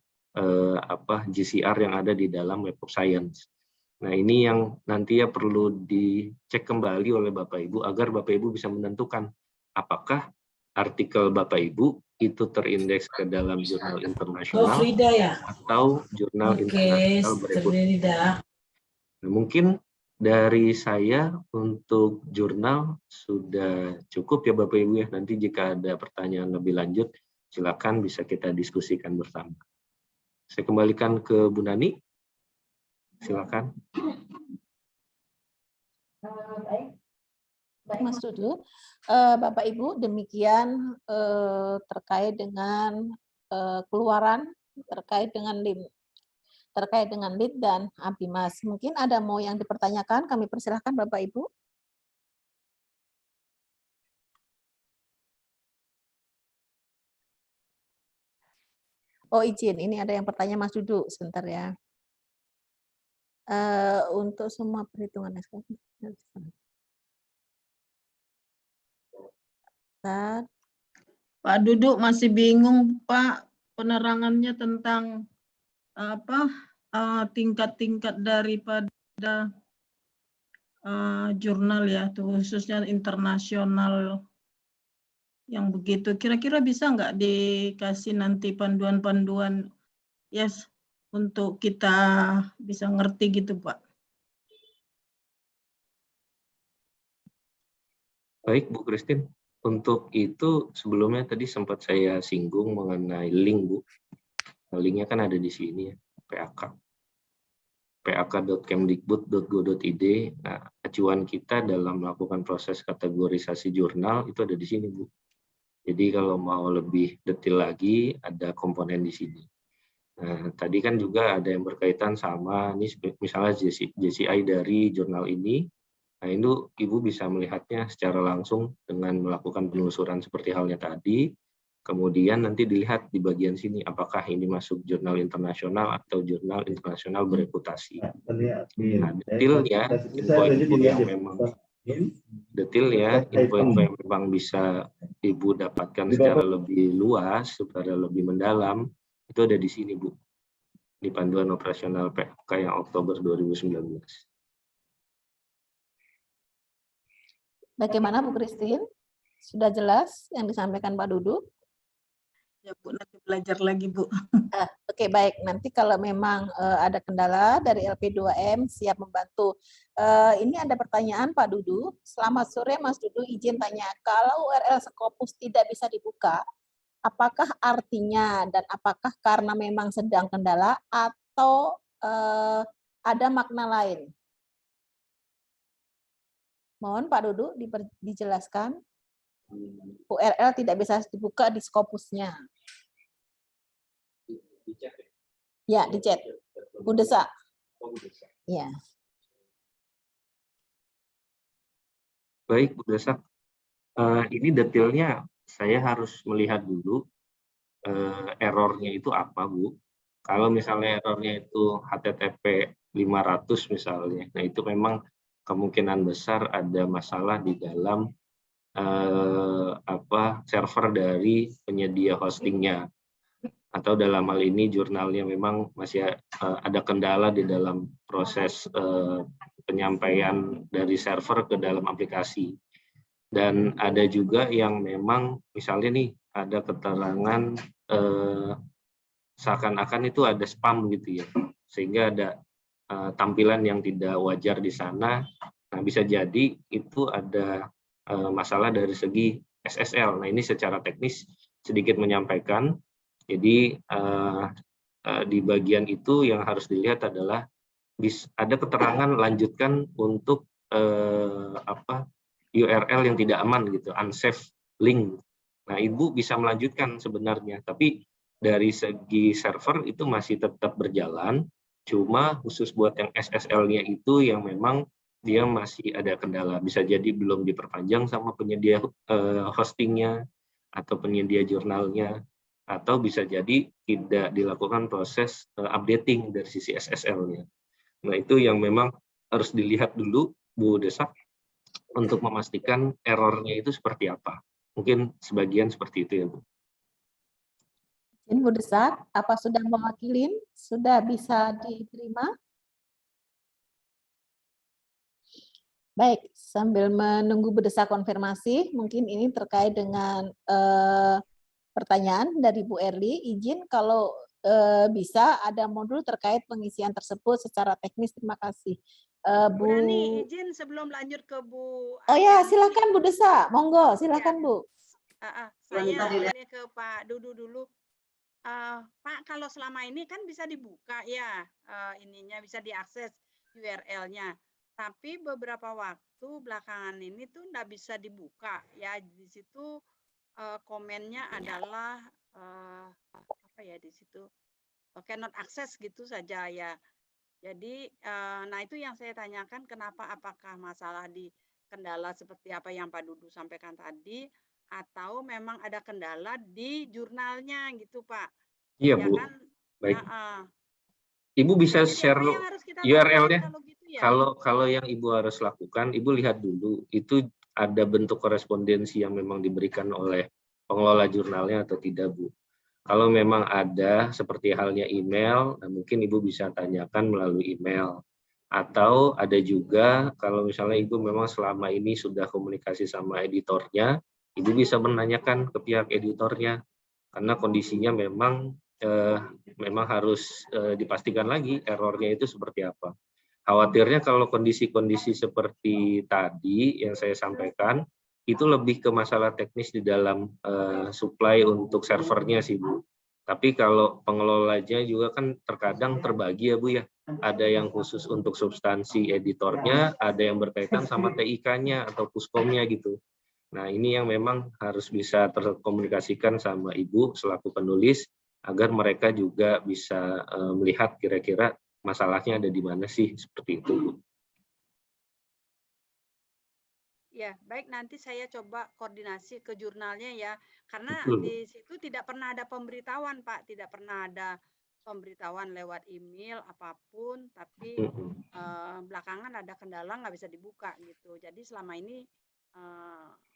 GCR yang ada di dalam Web of Science. Nah, ini yang nantinya perlu dicek kembali oleh Bapak Ibu agar Bapak Ibu bisa menentukan apakah artikel Bapak Ibu itu terindeks ke dalam jurnal internasional atau jurnal internasional berikutnya. Nah, mungkin dari saya untuk jurnal sudah cukup ya Bapak Ibu ya. Nanti jika ada pertanyaan lebih lanjut, silakan bisa kita diskusikan bersama. Saya kembalikan ke Bu Nani. Silakan. Baik Mas Dudu, Bapak Ibu demikian terkait dengan keluaran terkait dengan LID dan ABIMAS. Mungkin ada mau yang dipertanyakan, kami persilahkan Bapak Ibu. Oh izin, ini ada yang bertanya Mas Dudu, sebentar ya. Untuk semua perhitungan Pak Dudu masih bingung Pak penerangannya tentang tingkat-tingkat daripada jurnal ya, khususnya internasional yang begitu. Kira-kira bisa nggak dikasih nanti panduan-panduan untuk kita bisa ngerti gitu Pak? Baik Bu Christine, untuk itu sebelumnya tadi sempat saya singgung mengenai link Bu. Linknya kan ada di sini ya, PAK. pak.kemdikbud.go.id. Nah, acuan kita dalam melakukan proses kategorisasi jurnal itu ada di sini Bu. Jadi kalau mau lebih detail lagi ada komponen di sini. Nah, tadi kan juga ada yang berkaitan sama ini misalnya JCI dari jurnal ini. Nah, itu Ibu bisa melihatnya secara langsung dengan melakukan penelusuran seperti halnya tadi. Kemudian nanti dilihat di bagian sini apakah ini masuk jurnal internasional atau jurnal internasional bereputasi. Nah, detailnya info-info yang memang info-info yang memang bisa Ibu dapatkan secara lebih luas, secara lebih mendalam, itu ada di sini Bu, di panduan operasional PAK yang Oktober 2019. Bagaimana Bu Christine? Sudah jelas yang disampaikan Pak Dudu? Ya Bu, nanti belajar lagi Bu. Oke, baik. Nanti kalau memang ada kendala dari LP2M siap membantu. Ini ada pertanyaan Pak Dudu. Selamat sore Mas Dudu, izin tanya. Kalau URL Scopus tidak bisa dibuka, apakah artinya dan apakah karena memang sedang kendala atau ada makna lain? Mohon Pak Dudu dijelaskan. URL tidak bisa dibuka di Scopusnya. Ya, di chat. Bu Desa. Ya. Baik, Bu Desa. Ini detailnya saya harus melihat dulu errornya itu apa, Bu. Kalau misalnya errornya itu HTTP 500 misalnya, nah itu memang kemungkinan besar ada masalah di dalam server dari penyedia hostingnya, atau dalam hal ini jurnalnya memang masih ada kendala di dalam proses penyampaian dari server ke dalam aplikasi. Dan ada juga yang memang misalnya nih ada keterangan seakan-akan itu ada spam gitu ya, sehingga ada tampilan yang tidak wajar di sana. Nah, bisa jadi itu ada masalah dari segi SSL. Nah, ini secara teknis sedikit menyampaikan. Jadi di bagian itu yang harus dilihat adalah ada keterangan lanjutkan untuk URL yang tidak aman gitu, unsafe link. Nah, Ibu bisa melanjutkan sebenarnya, tapi dari segi server itu masih tetap berjalan. Cuma khusus buat yang SSL-nya itu yang memang dia masih ada kendala, bisa jadi belum diperpanjang sama penyedia hostingnya atau penyedia jurnalnya, atau bisa jadi tidak dilakukan proses updating dari sisi SSL-nya. Nah, itu yang memang harus dilihat dulu Bu Desak untuk memastikan errornya itu seperti apa. Mungkin sebagian seperti itu ya Bu. Izin Bu Desak, apa sudah mewakilin? Sudah bisa diterima? Baik, sambil menunggu Bu Desak konfirmasi, mungkin ini terkait dengan pertanyaan dari Bu Erli. Izin kalau bisa ada modul terkait pengisian tersebut secara teknis. Terima kasih. Bu Rani, izin sebelum lanjut ke Bu. Oh ya, silakan Bu Desak. Monggo, silakan Bu. Saya ini ke Pak Dudu dulu. Pak, kalau selama ini kan bisa dibuka ya, ininya bisa diakses URL-nya. Tapi beberapa waktu belakangan ini tuh nggak bisa dibuka ya. Di situ komennya adalah apa ya di situ cannot access gitu saja ya. Jadi nah itu yang saya tanyakan, kenapa, apakah masalah di kendala seperti apa yang Pak Dudu sampaikan tadi, atau memang ada kendala di jurnalnya gitu Pak? Iya Ya Bu, kan? baik. Ibu bisa share URL-nya. Gitu ya? Kalau yang Ibu harus lakukan, Ibu lihat dulu itu ada bentuk korespondensi yang memang diberikan oleh pengelola jurnalnya atau tidak Bu. Kalau memang ada seperti halnya email, nah mungkin Ibu bisa tanyakan melalui email. Atau ada juga kalau misalnya Ibu memang selama ini sudah komunikasi sama editornya, Ibu bisa menanyakan ke pihak editornya. Karena kondisinya memang harus dipastikan lagi errornya itu seperti apa. Khawatirnya kalau kondisi-kondisi seperti tadi yang saya sampaikan, itu lebih ke masalah teknis di dalam supply untuk servernya sih Bu. Tapi kalau pengelolanya juga kan terkadang terbagi ya Bu ya. Ada yang khusus untuk substansi editornya, ada yang berkaitan sama TIK-nya atau puskomnya gitu. Nah ini yang memang harus bisa terkomunikasikan sama Ibu selaku penulis, agar mereka juga bisa melihat kira-kira masalahnya ada di mana sih, seperti itu Bu. Ya, baik, nanti saya coba koordinasi ke jurnalnya ya. Karena Betul. di situ tidak pernah ada pemberitahuan, Pak. Tidak pernah ada pemberitahuan lewat email apapun, tapi belakangan ada kendala nggak bisa dibuka gitu. Jadi selama ini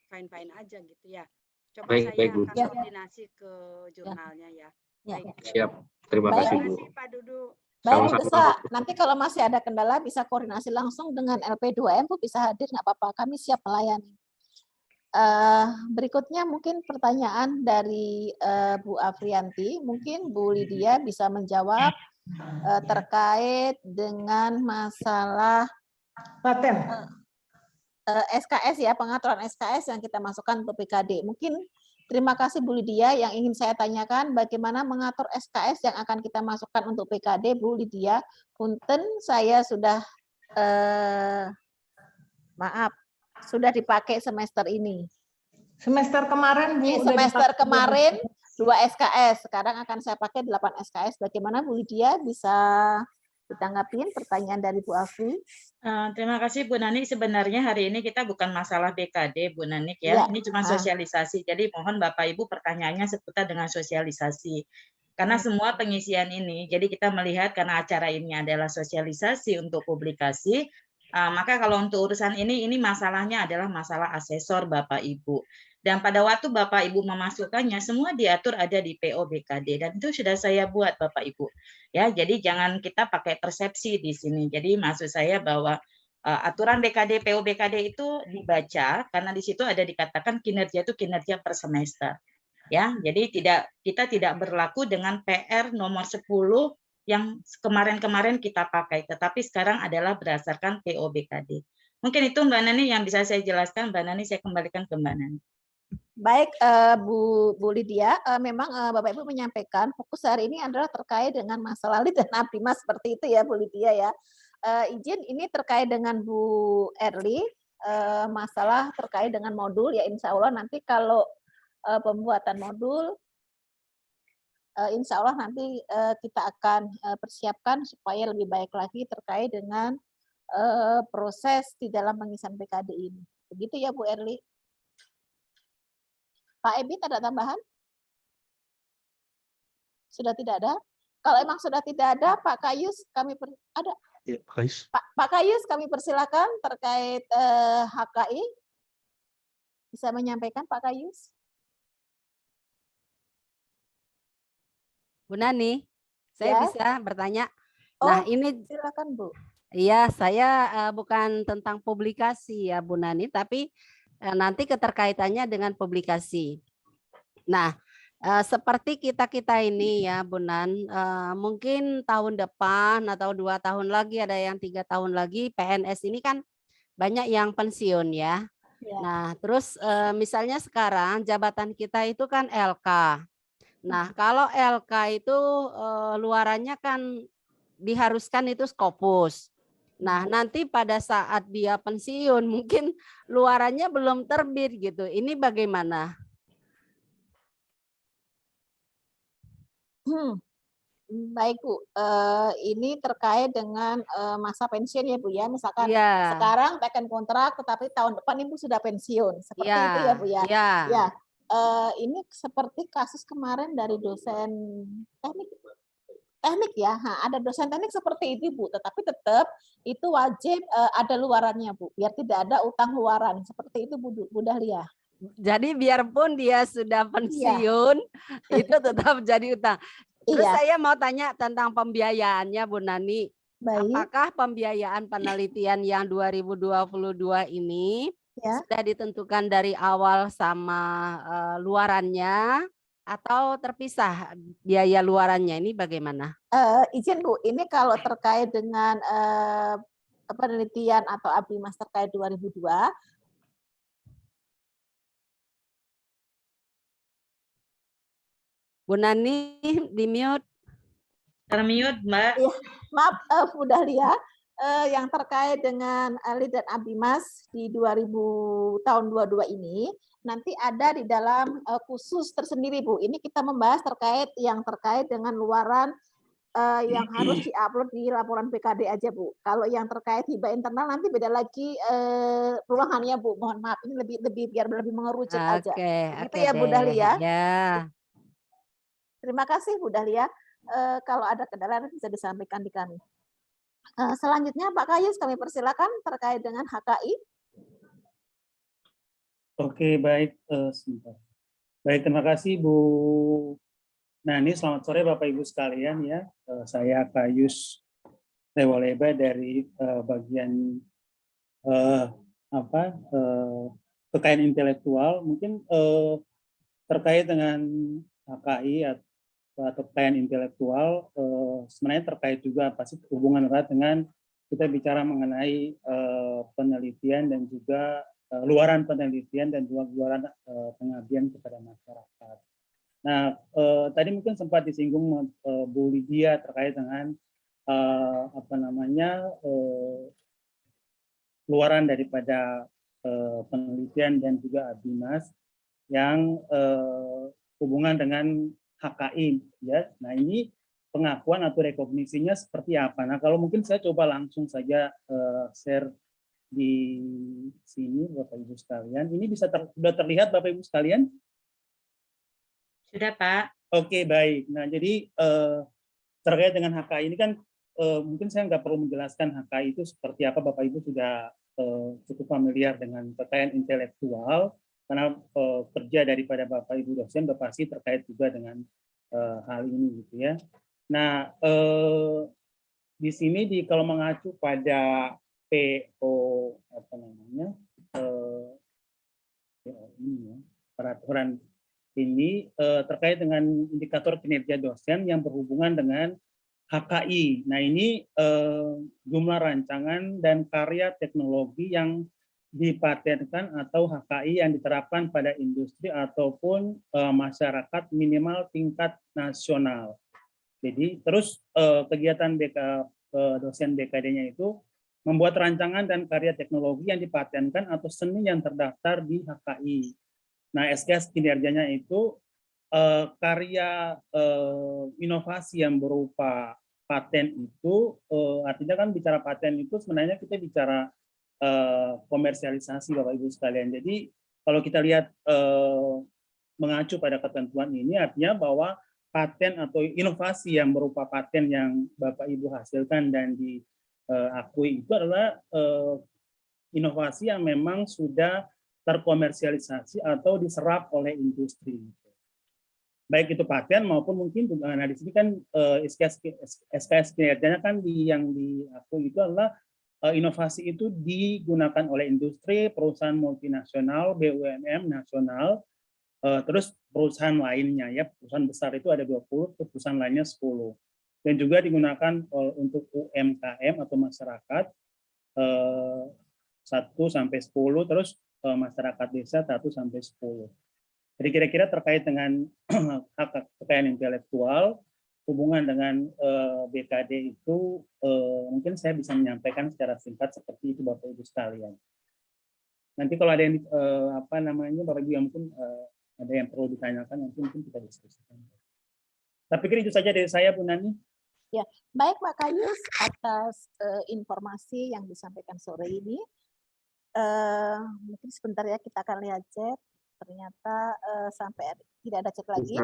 fine-fine aja gitu ya. Coba Baik, saya Bu. akan koordinasi ke jurnalnya ya. Baik. Siap, terima kasih Bu. Terima kasih Pak Dudu. Baik, Bu Desak. Nanti kalau masih ada kendala bisa koordinasi langsung dengan LP2M, Bu bisa hadir, nggak apa-apa, kami siap melayani. Berikutnya mungkin pertanyaan dari Bu Afrianti, mungkin Bu Lydia bisa menjawab terkait dengan masalah Paten. SKS ya, pengaturan SKS yang kita masukkan untuk PKD. Mungkin terima kasih Bu Lydia. Yang ingin saya tanyakan bagaimana mengatur SKS yang akan kita masukkan untuk PKD, Bu Lydia. Punten, saya sudah maaf, sudah dipakai semester ini. Semester kemarin Bu. Semester kemarin 2 SKS, sekarang akan saya pakai 8 SKS. Bagaimana Bu Lydia, bisa ditanggapin pertanyaan dari Bu Afri? Terima kasih Bu Nanik. Sebenarnya hari ini kita bukan masalah BKD Bu Nanik ya. Ini cuma sosialisasi. Jadi mohon Bapak Ibu pertanyaannya seputar dengan sosialisasi. Karena semua pengisian ini, jadi kita melihat karena acara ini adalah sosialisasi untuk publikasi, maka kalau untuk urusan ini masalahnya adalah masalah asesor Bapak Ibu. Dan pada waktu Bapak Ibu memasukkannya, semua diatur ada di PO BKD, dan itu sudah saya buat Bapak Ibu. Ya, jadi jangan kita pakai persepsi di sini. Jadi maksud saya bahwa aturan BKD, PO BKD itu dibaca karena di situ ada dikatakan kinerja itu kinerja per semester. Ya, jadi kita tidak berlaku dengan PR nomor 10 yang kemarin-kemarin kita pakai, tetapi sekarang adalah berdasarkan PO BKD. Mungkin itu Mbak Nani yang bisa saya jelaskan. Mbak Nani, saya kembalikan ke Mbak Nani. Baik, Bu Lydia, memang Bapak Ibu menyampaikan fokus hari ini adalah terkait dengan masalah lead dan Abdimas seperti itu ya Bu Lydia ya. Izin ini terkait dengan Bu Erli, masalah terkait dengan modul ya, insya Allah nanti kalau pembuatan modul, insya Allah nanti kita akan persiapkan supaya lebih baik lagi terkait dengan proses di dalam pengisian PKD ini. Begitu ya Bu Erli. Pak Ebi, ada tambahan? Sudah tidak ada? Kalau emang sudah tidak ada, Pak Kayus, kami ada. Ya, Pak Kayus. Pak Kayus, kami persilakan terkait HKI. Bisa menyampaikan Pak Kayus? Bu Nani, saya Ya. bisa bertanya. Oh, Nah, ini silakan Bu. iya, saya bukan tentang publikasi ya Bu Nani, tapi nanti keterkaitannya dengan publikasi. Nah, seperti kita-kita ini ya Bu Nan, mungkin tahun depan atau 2 tahun lagi, ada yang 3 tahun lagi, PNS ini kan banyak yang pensiun ya. Ya. Nah, terus misalnya sekarang jabatan kita itu kan LK. Nah, kalau LK itu luarannya kan diharuskan itu Scopus. Nah, nanti pada saat dia pensiun mungkin luarannya belum terbit gitu. Ini bagaimana? Baik Bu, ini terkait dengan masa pensiun ya Bu ya. Misalkan Iya. sekarang teken kontrak, tetapi tahun depan Ibu sudah pensiun, seperti Iya, itu ya Bu ya. iya. Ya, ini seperti kasus kemarin dari dosen teknik ya. Ada dosen teknik seperti itu Bu, tetapi tetap itu wajib ada luarannya Bu, biar tidak ada utang luaran. Seperti itu Bu Dahlia. Jadi biarpun dia sudah pensiun, itu tetap jadi utang. Terus Iya. saya mau tanya tentang pembiayaannya Bu Nani. Baik. Apakah pembiayaan penelitian yang 2022 ini Ya. sudah ditentukan dari awal sama luarannya atau terpisah biaya luarannya, ini bagaimana? Izin Bu, ini kalau terkait dengan penelitian atau ABIMAS terkait 2002, Bu Nani di mute. Termute, Mbak. ya, maaf Bu Dahlia, yang terkait dengan LID dan ABIMAS di tahun 22 ini, nanti ada di dalam khusus tersendiri Bu. Ini kita membahas yang terkait dengan luaran yang harus diupload di laporan PKD aja Bu. Kalau yang terkait hibah internal nanti beda lagi ruangannya Bu. Mohon maaf, ini biar lebih mengerucut aja. Begitu ya Bu Dahlia. Ya. Terima kasih Bu Dahlia. Kalau ada kendala bisa disampaikan di kami. Selanjutnya Pak Kayus, kami persilakan terkait dengan HKI. Oke, baik. Sebentar. Baik, terima kasih Bu Nani. Selamat sore Bapak Ibu sekalian ya. Saya Kayus Lewoleba dari bagian kekayaan intelektual. Mungkin terkait dengan HKI atau kekayaan intelektual, sebenarnya terkait juga pasti hubungan erat dengan kita bicara mengenai penelitian dan juga luaran penelitian dan juga luaran pengabdian kepada masyarakat. Nah, tadi mungkin sempat disinggung Bu Lydia terkait dengan luaran daripada penelitian dan juga ABIMAS yang hubungan dengan HKI ya. Nah, ini pengakuan atau rekognisinya seperti apa? Nah, kalau mungkin saya coba langsung saja share di sini Bapak Ibu sekalian. Ini bisa sudah terlihat Bapak Ibu sekalian? Sudah, Pak. Oke, baik. Nah, jadi terkait dengan HKI ini kan mungkin saya nggak perlu menjelaskan HKI itu seperti apa. Bapak Ibu sudah cukup familiar dengan kekayaan intelektual karena kerja daripada Bapak Ibu dosen pasti terkait juga dengan hal ini gitu ya. Nah, di sini kalau mengacu pada PO peraturan ini terkait dengan indikator kinerja dosen yang berhubungan dengan HKI. Nah, ini jumlah rancangan dan karya teknologi yang dipatenkan atau HKI yang diterapkan pada industri ataupun masyarakat minimal tingkat nasional. Jadi terus kegiatan dosen BKD-nya itu membuat rancangan dan karya teknologi yang dipatenkan atau seni yang terdaftar di HKI. Nah, SKS kinerjanya itu karya inovasi yang berupa paten itu, artinya kan bicara paten itu sebenarnya kita bicara komersialisasi Bapak Ibu sekalian. Jadi kalau kita lihat mengacu pada ketentuan ini artinya bahwa paten atau inovasi yang berupa paten yang Bapak Ibu hasilkan dan akui itu adalah inovasi yang memang sudah terkomersialisasi atau diserap oleh industri. Baik itu paten maupun mungkin, nah di sini kan SKS kinerjanya kan yang diakui itu adalah inovasi itu digunakan oleh industri, perusahaan multinasional, BUMN nasional, terus perusahaan lainnya ya, perusahaan besar itu ada 20, perusahaan lainnya 10. Dan juga digunakan untuk UMKM atau masyarakat 1 sampai 10, terus masyarakat desa 1 sampai 10. Jadi kira-kira terkait dengan hak kekayaan intelektual, hubungan dengan BKD itu mungkin saya bisa menyampaikan secara singkat seperti itu Bapak Ibu sekalian. Nanti kalau ada yang Bapak Ibu yang mungkin ada yang perlu ditanyakan, nanti mungkin kita diskusikan. Tapi pikir itu saja dari saya, Bu Nani. Ya, baik Pak Kayus atas informasi yang disampaikan sore ini. Mungkin sebentar ya kita akan lihat chat. Ternyata sampai tidak ada chat lagi.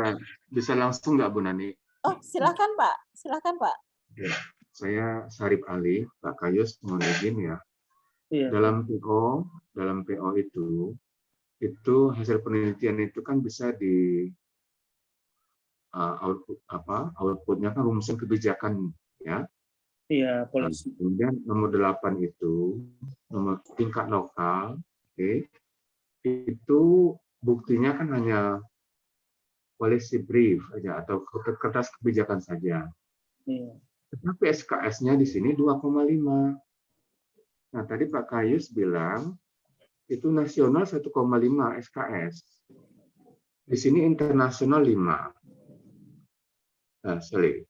Bisa langsung nggak Bu Nani? Oh, silakan Pak. Silakan Pak. Ya, saya Sarip Ali, Pak Kayus mohon izin ya. Iya. Dalam PO itu hasil penelitian itu kan bisa di outputnya kan rumusan kebijakan ya. Iya, polisi. Kemudian nomor 8 itu nomor tingkat lokal, oke. Itu buktinya kan hanya policy brief aja atau kertas kebijakan saja. Iya. Tetapi SKS-nya di sini 2,5. Nah, tadi Pak Kayus bilang itu nasional 1,5 SKS. Di sini internasional 5. Nah,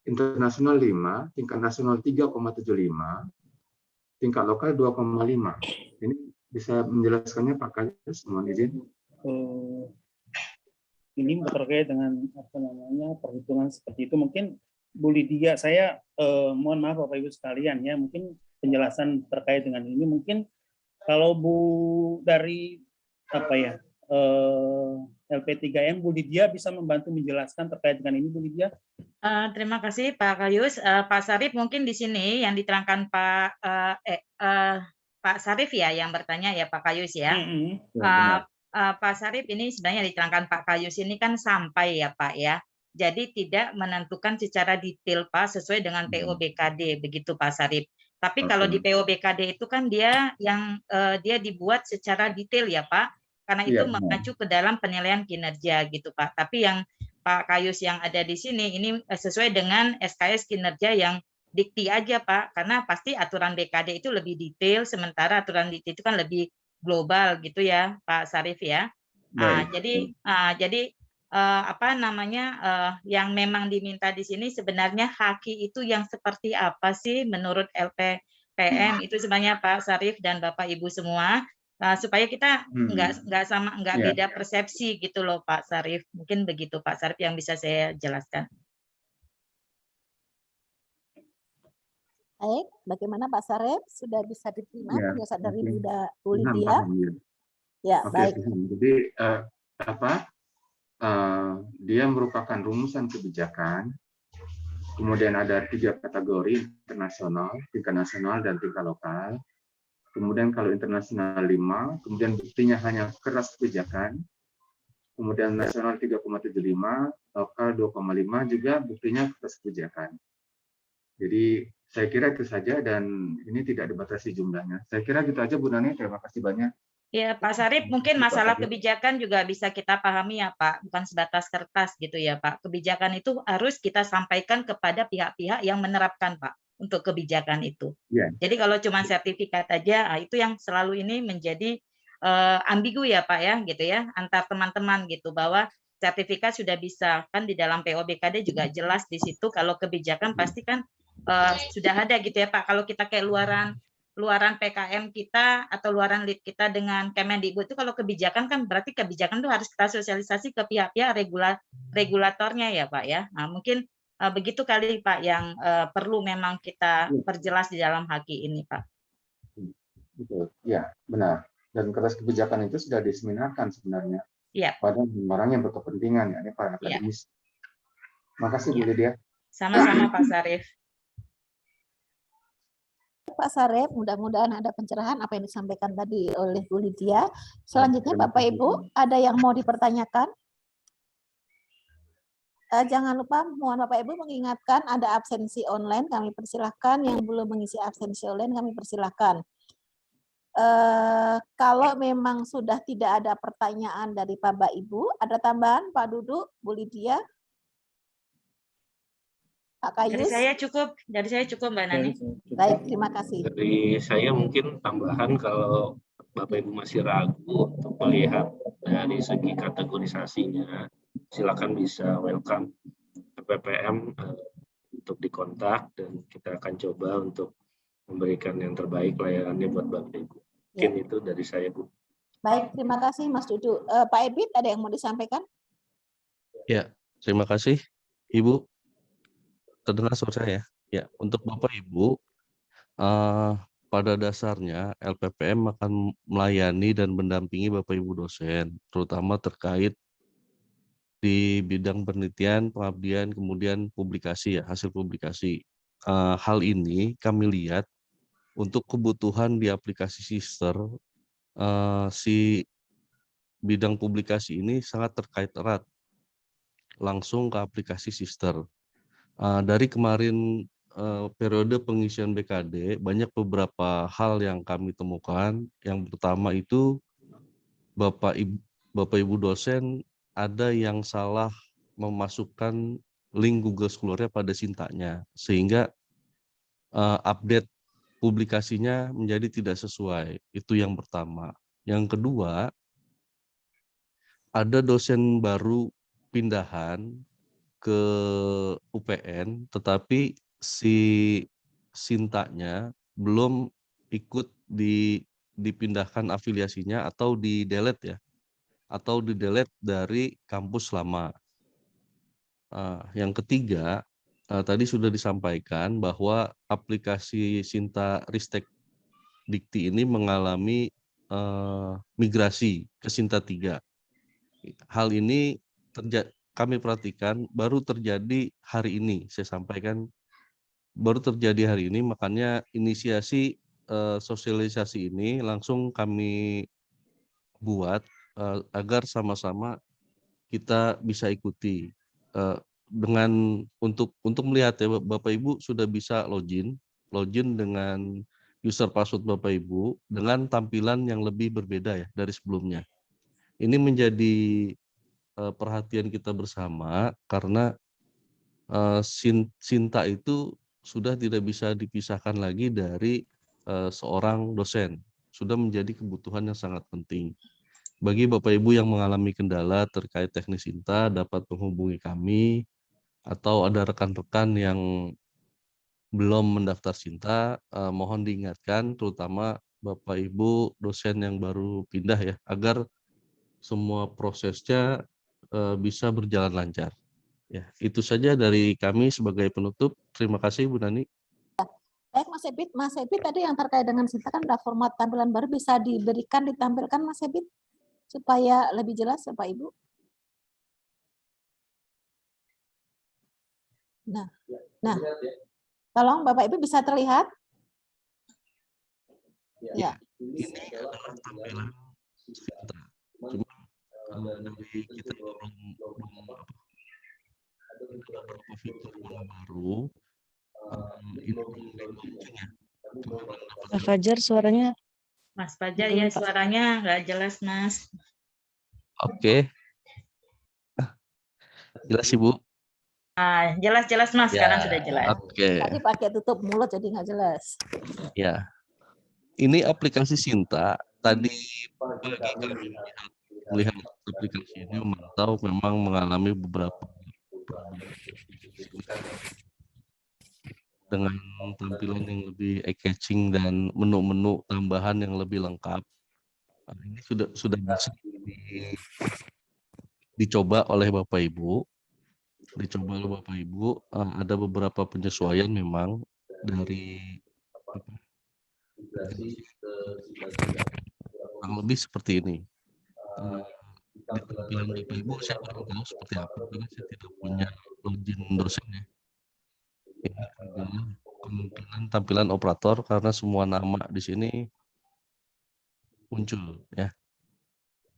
internasional 5, tingkat nasional 3,75, tingkat lokal 2,5. Ini bisa menjelaskannya Pak Kayus, mohon izin. Ini terkait dengan perhitungan seperti itu. Mungkin Bu Lydia, saya mohon maaf Bapak Ibu sekalian ya, mungkin penjelasan terkait dengan ini mungkin kalau Bu dari LP3M, Bu Lydia bisa membantu menjelaskan terkait dengan ini, Bu Lydia. Terima kasih Pak Kayus. Pak Sarip mungkin di sini yang diterangkan Pak Sarif ya yang bertanya ya Pak Kayus ya. Pak Sarip ini sebenarnya diterangkan Pak Kayus ini kan sampai ya Pak ya. Jadi tidak menentukan secara detail Pak sesuai dengan PO-BKD begitu Pak Sarip. Tapi kalau di PO-BKD itu kan dia dibuat secara detail ya Pak. Karena itu mengacu ke dalam penilaian kinerja gitu Pak. Tapi yang Pak Kayus yang ada di sini ini sesuai dengan SKS kinerja yang dikti aja Pak. Karena pasti aturan BKD itu lebih detail sementara aturan dikti itu kan lebih global gitu ya Pak Sarif ya. Jadi yang memang diminta di sini sebenarnya haki itu yang seperti apa sih menurut LPPM itu sebenarnya Pak Sarif dan Bapak Ibu semua supaya kita nggak beda persepsi gitu loh Pak Sarif. Mungkin begitu Pak Sarif yang bisa saya jelaskan. Baik, bagaimana Pak Sarip? Sudah bisa diterima penjelasan dari Bu Lydia? Ya, baik. Jadi dia merupakan rumusan kebijakan. Kemudian ada 3 kategori, internasional, tingkat nasional, dan tingkat lokal. Kemudian kalau internasional 5, kemudian buktinya hanya kertas kebijakan. Kemudian nasional 3,75, lokal 2,5 juga buktinya kertas kebijakan. Jadi saya kira itu saja dan ini tidak dibatasi jumlahnya. Saya kira gitu aja Bu Nani, terima kasih banyak. Ya Pak Sarip, mungkin masalah kebijakan juga bisa kita pahami ya Pak, bukan sebatas kertas gitu ya Pak. Kebijakan itu harus kita sampaikan kepada pihak-pihak yang menerapkan Pak untuk kebijakan itu. Jadi kalau cuma sertifikat aja, itu yang selalu ini menjadi ambigu ya Pak ya, gitu ya, antar teman-teman gitu bahwa sertifikat sudah bisa kan di dalam PO-BKD juga jelas di situ kalau kebijakan pasti kan sudah ada gitu ya Pak. Kalau kita kayak luaran PKM kita atau luaran lead kita dengan Kemendikbud itu kalau kebijakan kan berarti kebijakan itu harus kita sosialisasi ke pihak-pihak regulatornya ya Pak ya. Nah, mungkin begitu kali Pak yang perlu memang kita perjelas di dalam haki ini Pak. Betul, ya benar. Dan kertas kebijakan itu sudah diseminarkan sebenarnya pada orang yang berkepentingan ya, ini para akademis. Terima kasih Bu Lydia. Sama-sama Pak Sarif. Pak Sarip, mudah-mudahan ada pencerahan apa yang disampaikan tadi oleh Bu Lydia. Selanjutnya Bapak Ibu, ada yang mau dipertanyakan? Jangan lupa, mohon Bapak Ibu mengingatkan ada absensi online, kami persilahkan. Yang belum mengisi absensi online, kami persilahkan. Kalau memang sudah tidak ada pertanyaan dari Bapak Ibu, ada tambahan Pak Dudu, Bu Lydia? Pak Kayus? Dari saya cukup Mbak Nani. Baik, terima kasih. Dari saya mungkin tambahan kalau Bapak Ibu masih ragu untuk melihat dari segi kategorisasinya, silakan bisa welcome ke PPM untuk dikontak dan kita akan coba untuk memberikan yang terbaik layanannya buat Bapak Ibu. Mungkin itu dari saya, Bu. Baik, terima kasih Mas Dudu. Pak Ebit, ada yang mau disampaikan? Ya, terima kasih Ibu. Terdengar suara saya? Ya, untuk Bapak Ibu, pada dasarnya LPPM akan melayani dan mendampingi Bapak Ibu dosen, terutama terkait di bidang penelitian, pengabdian, kemudian publikasi ya, hasil publikasi. Hal ini kami lihat untuk kebutuhan di aplikasi Sister, si bidang publikasi ini sangat terkait erat langsung ke aplikasi Sister. Dari kemarin periode pengisian BKD, banyak beberapa hal yang kami temukan. Yang pertama itu Bapak Ibu dosen ada yang salah memasukkan link Google Scholar-nya pada Sintanya, sehingga update publikasinya menjadi tidak sesuai. Itu yang pertama. Yang kedua, ada dosen baru pindahan ke UPN, tetapi si Sintanya belum ikut dipindahkan afiliasinya atau di-delete ya, atau di-delete dari kampus lama. Yang ketiga, tadi sudah disampaikan bahwa aplikasi Sinta Ristek Dikti ini mengalami migrasi ke Sinta 3. Hal ini kami perhatikan baru terjadi hari ini, saya sampaikan baru terjadi hari ini, makanya inisiasi sosialisasi ini langsung kami buat agar sama-sama kita bisa ikuti dengan untuk melihat ya Bapak Ibu sudah bisa login dengan user password Bapak Ibu dengan tampilan yang lebih berbeda ya dari sebelumnya. Ini menjadi perhatian kita bersama karena Sinta itu sudah tidak bisa dipisahkan lagi dari seorang dosen. Sudah menjadi kebutuhan yang sangat penting. Bagi Bapak Ibu yang mengalami kendala terkait teknis Sinta dapat menghubungi kami atau ada rekan-rekan yang belum mendaftar Sinta, mohon diingatkan terutama Bapak Ibu dosen yang baru pindah ya, agar semua prosesnya bisa berjalan lancar. Ya, itu saja dari kami sebagai penutup. Terima kasih Bu Nani. Baik Mas Ebit tadi yang terkait dengan Sinta kan ada format tampilan baru, bisa ditampilkan Mas Ebit supaya lebih jelas Bapak Ibu. Nah, tolong Bapak Ibu bisa terlihat? Ya. Ini adalah tampilan Sinta. Cuma dari kita belum ada beberapa fitur yang baru. Ini belum launching ya. Pak Fajar suaranya. Mas Fajar ya suaranya nggak jelas Mas. Oke. Jelas Ibu? Jelas Mas, Ya, sekarang sudah jelas. Oke. Tadi pakai tutup mulut jadi nggak jelas. Ya. Ini aplikasi Sinta. Tadi pagi kami melihat aplikasi ini memantau memang mengalami beberapa dengan tampilan yang lebih eye-catching dan menu-menu tambahan yang lebih lengkap. Ini sudah bisa dicoba oleh Bapak Ibu. Ada beberapa penyesuaian memang dari kurang lebih seperti ini. Di tampilan Bapak Ibu saya kurang tahu seperti apa karena saya tidak punya login dosennya. Ini adalah kemungkinan tampilan operator karena semua nama di sini muncul ya.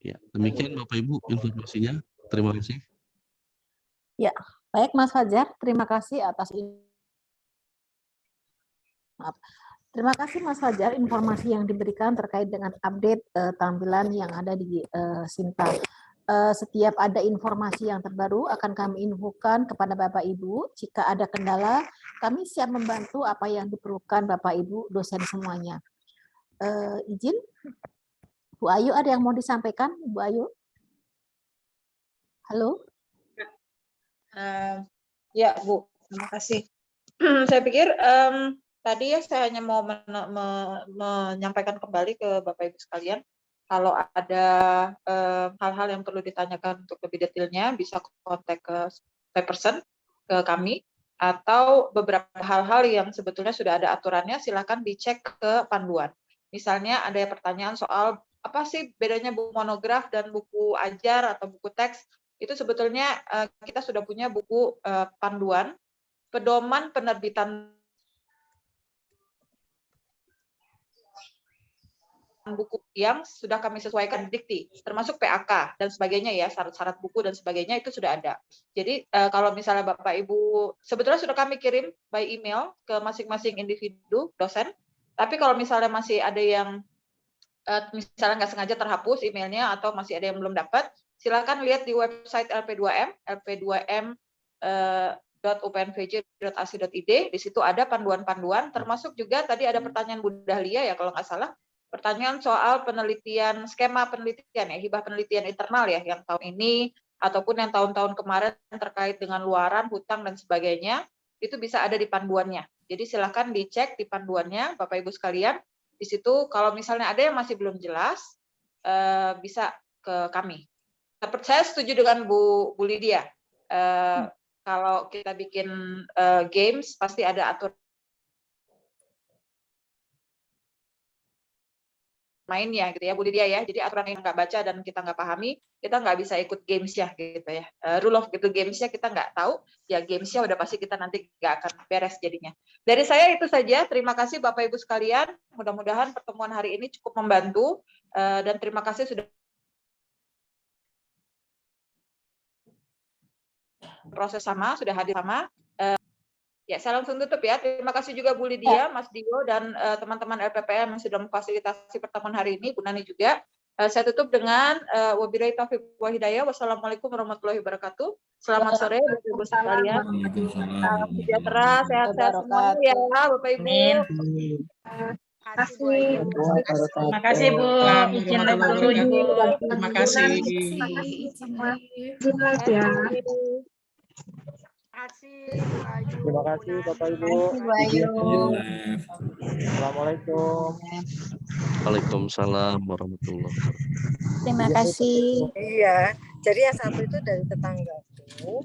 Ya, demikian Bapak Ibu informasinya. Terima kasih. Ya, baik Mas Fajar, terima kasih atas Terima kasih Mas Fajar informasi yang diberikan terkait dengan update tampilan yang ada di Sinta. Setiap ada informasi yang terbaru akan kami infokan kepada Bapak Ibu. Jika ada kendala, kami siap membantu apa yang diperlukan Bapak Ibu dosen semuanya. Izin, Bu Ayu ada yang mau disampaikan, Bu Ayu? Halo? Ya, Bu, terima kasih. Saya pikir tadi ya saya hanya mau menyampaikan kembali ke Bapak Ibu sekalian, kalau ada hal-hal yang perlu ditanyakan untuk lebih detailnya, bisa kontak ke person, ke kami, atau beberapa hal-hal yang sebetulnya sudah ada aturannya, silakan dicek ke panduan. Misalnya ada pertanyaan soal apa sih bedanya buku monograf dan buku ajar atau buku teks, itu sebetulnya kita sudah punya buku panduan, pedoman penerbitan buku yang sudah kami sesuaikan dikti, termasuk PAK dan sebagainya ya, syarat-syarat buku dan sebagainya itu sudah ada. Jadi kalau misalnya Bapak Ibu, sebetulnya sudah kami kirim by email ke masing-masing individu dosen, tapi kalau misalnya masih ada yang misalnya nggak sengaja terhapus emailnya atau masih ada yang belum dapat, silakan lihat di website LP2M, lp2m.upnvj.ac.id. Di situ ada panduan-panduan, termasuk juga tadi ada pertanyaan Bu Dahlia ya kalau nggak salah, pertanyaan soal penelitian, skema penelitian ya, hibah penelitian internal ya, yang tahun ini ataupun yang tahun-tahun kemarin terkait dengan luaran, hutang dan sebagainya, itu bisa ada di panduannya. Jadi silakan dicek di panduannya, Bapak Ibu sekalian. Di situ kalau misalnya ada yang masih belum jelas, bisa ke kami. Saya setuju dengan Bu Lydia. Kalau kita bikin games, pasti ada aturan mainnya gitu ya Bu Lydia ya. Jadi aturan yang nggak baca dan kita nggak pahami, kita nggak bisa ikut games-nya gitu ya. Rule of gitu games-nya kita nggak tahu, ya games-nya udah pasti kita nanti nggak akan beres jadinya. Dari saya itu saja. Terima kasih Bapak Ibu sekalian. Mudah-mudahan pertemuan hari ini cukup membantu dan terima kasih sudah proses sama, sudah hadir sama. Ya, saya langsung tutup ya. Terima kasih juga Bu Lydia, Mas Dio, dan teman-teman LPPM yang sudah memfasilitasi pertemuan hari ini, Bu Nani juga. Saya tutup dengan wabillahi taufiq wa hidayah. Wassalamualaikum warahmatullahi wabarakatuh. Selamat sore Bapak Ibu sekalian. Salam sejahtera, sehat-sehat semua ya Bapak Ibu. Terima kasih Bu. Izin dulu Ibu. Terima kasih. Terima kasih Bapak Ibu. Assalamualaikum. Waalaikumsalam warahmatullahi wabarakatuh. Terima kasih. Iya, jadi yang satu itu dari tetanggaku,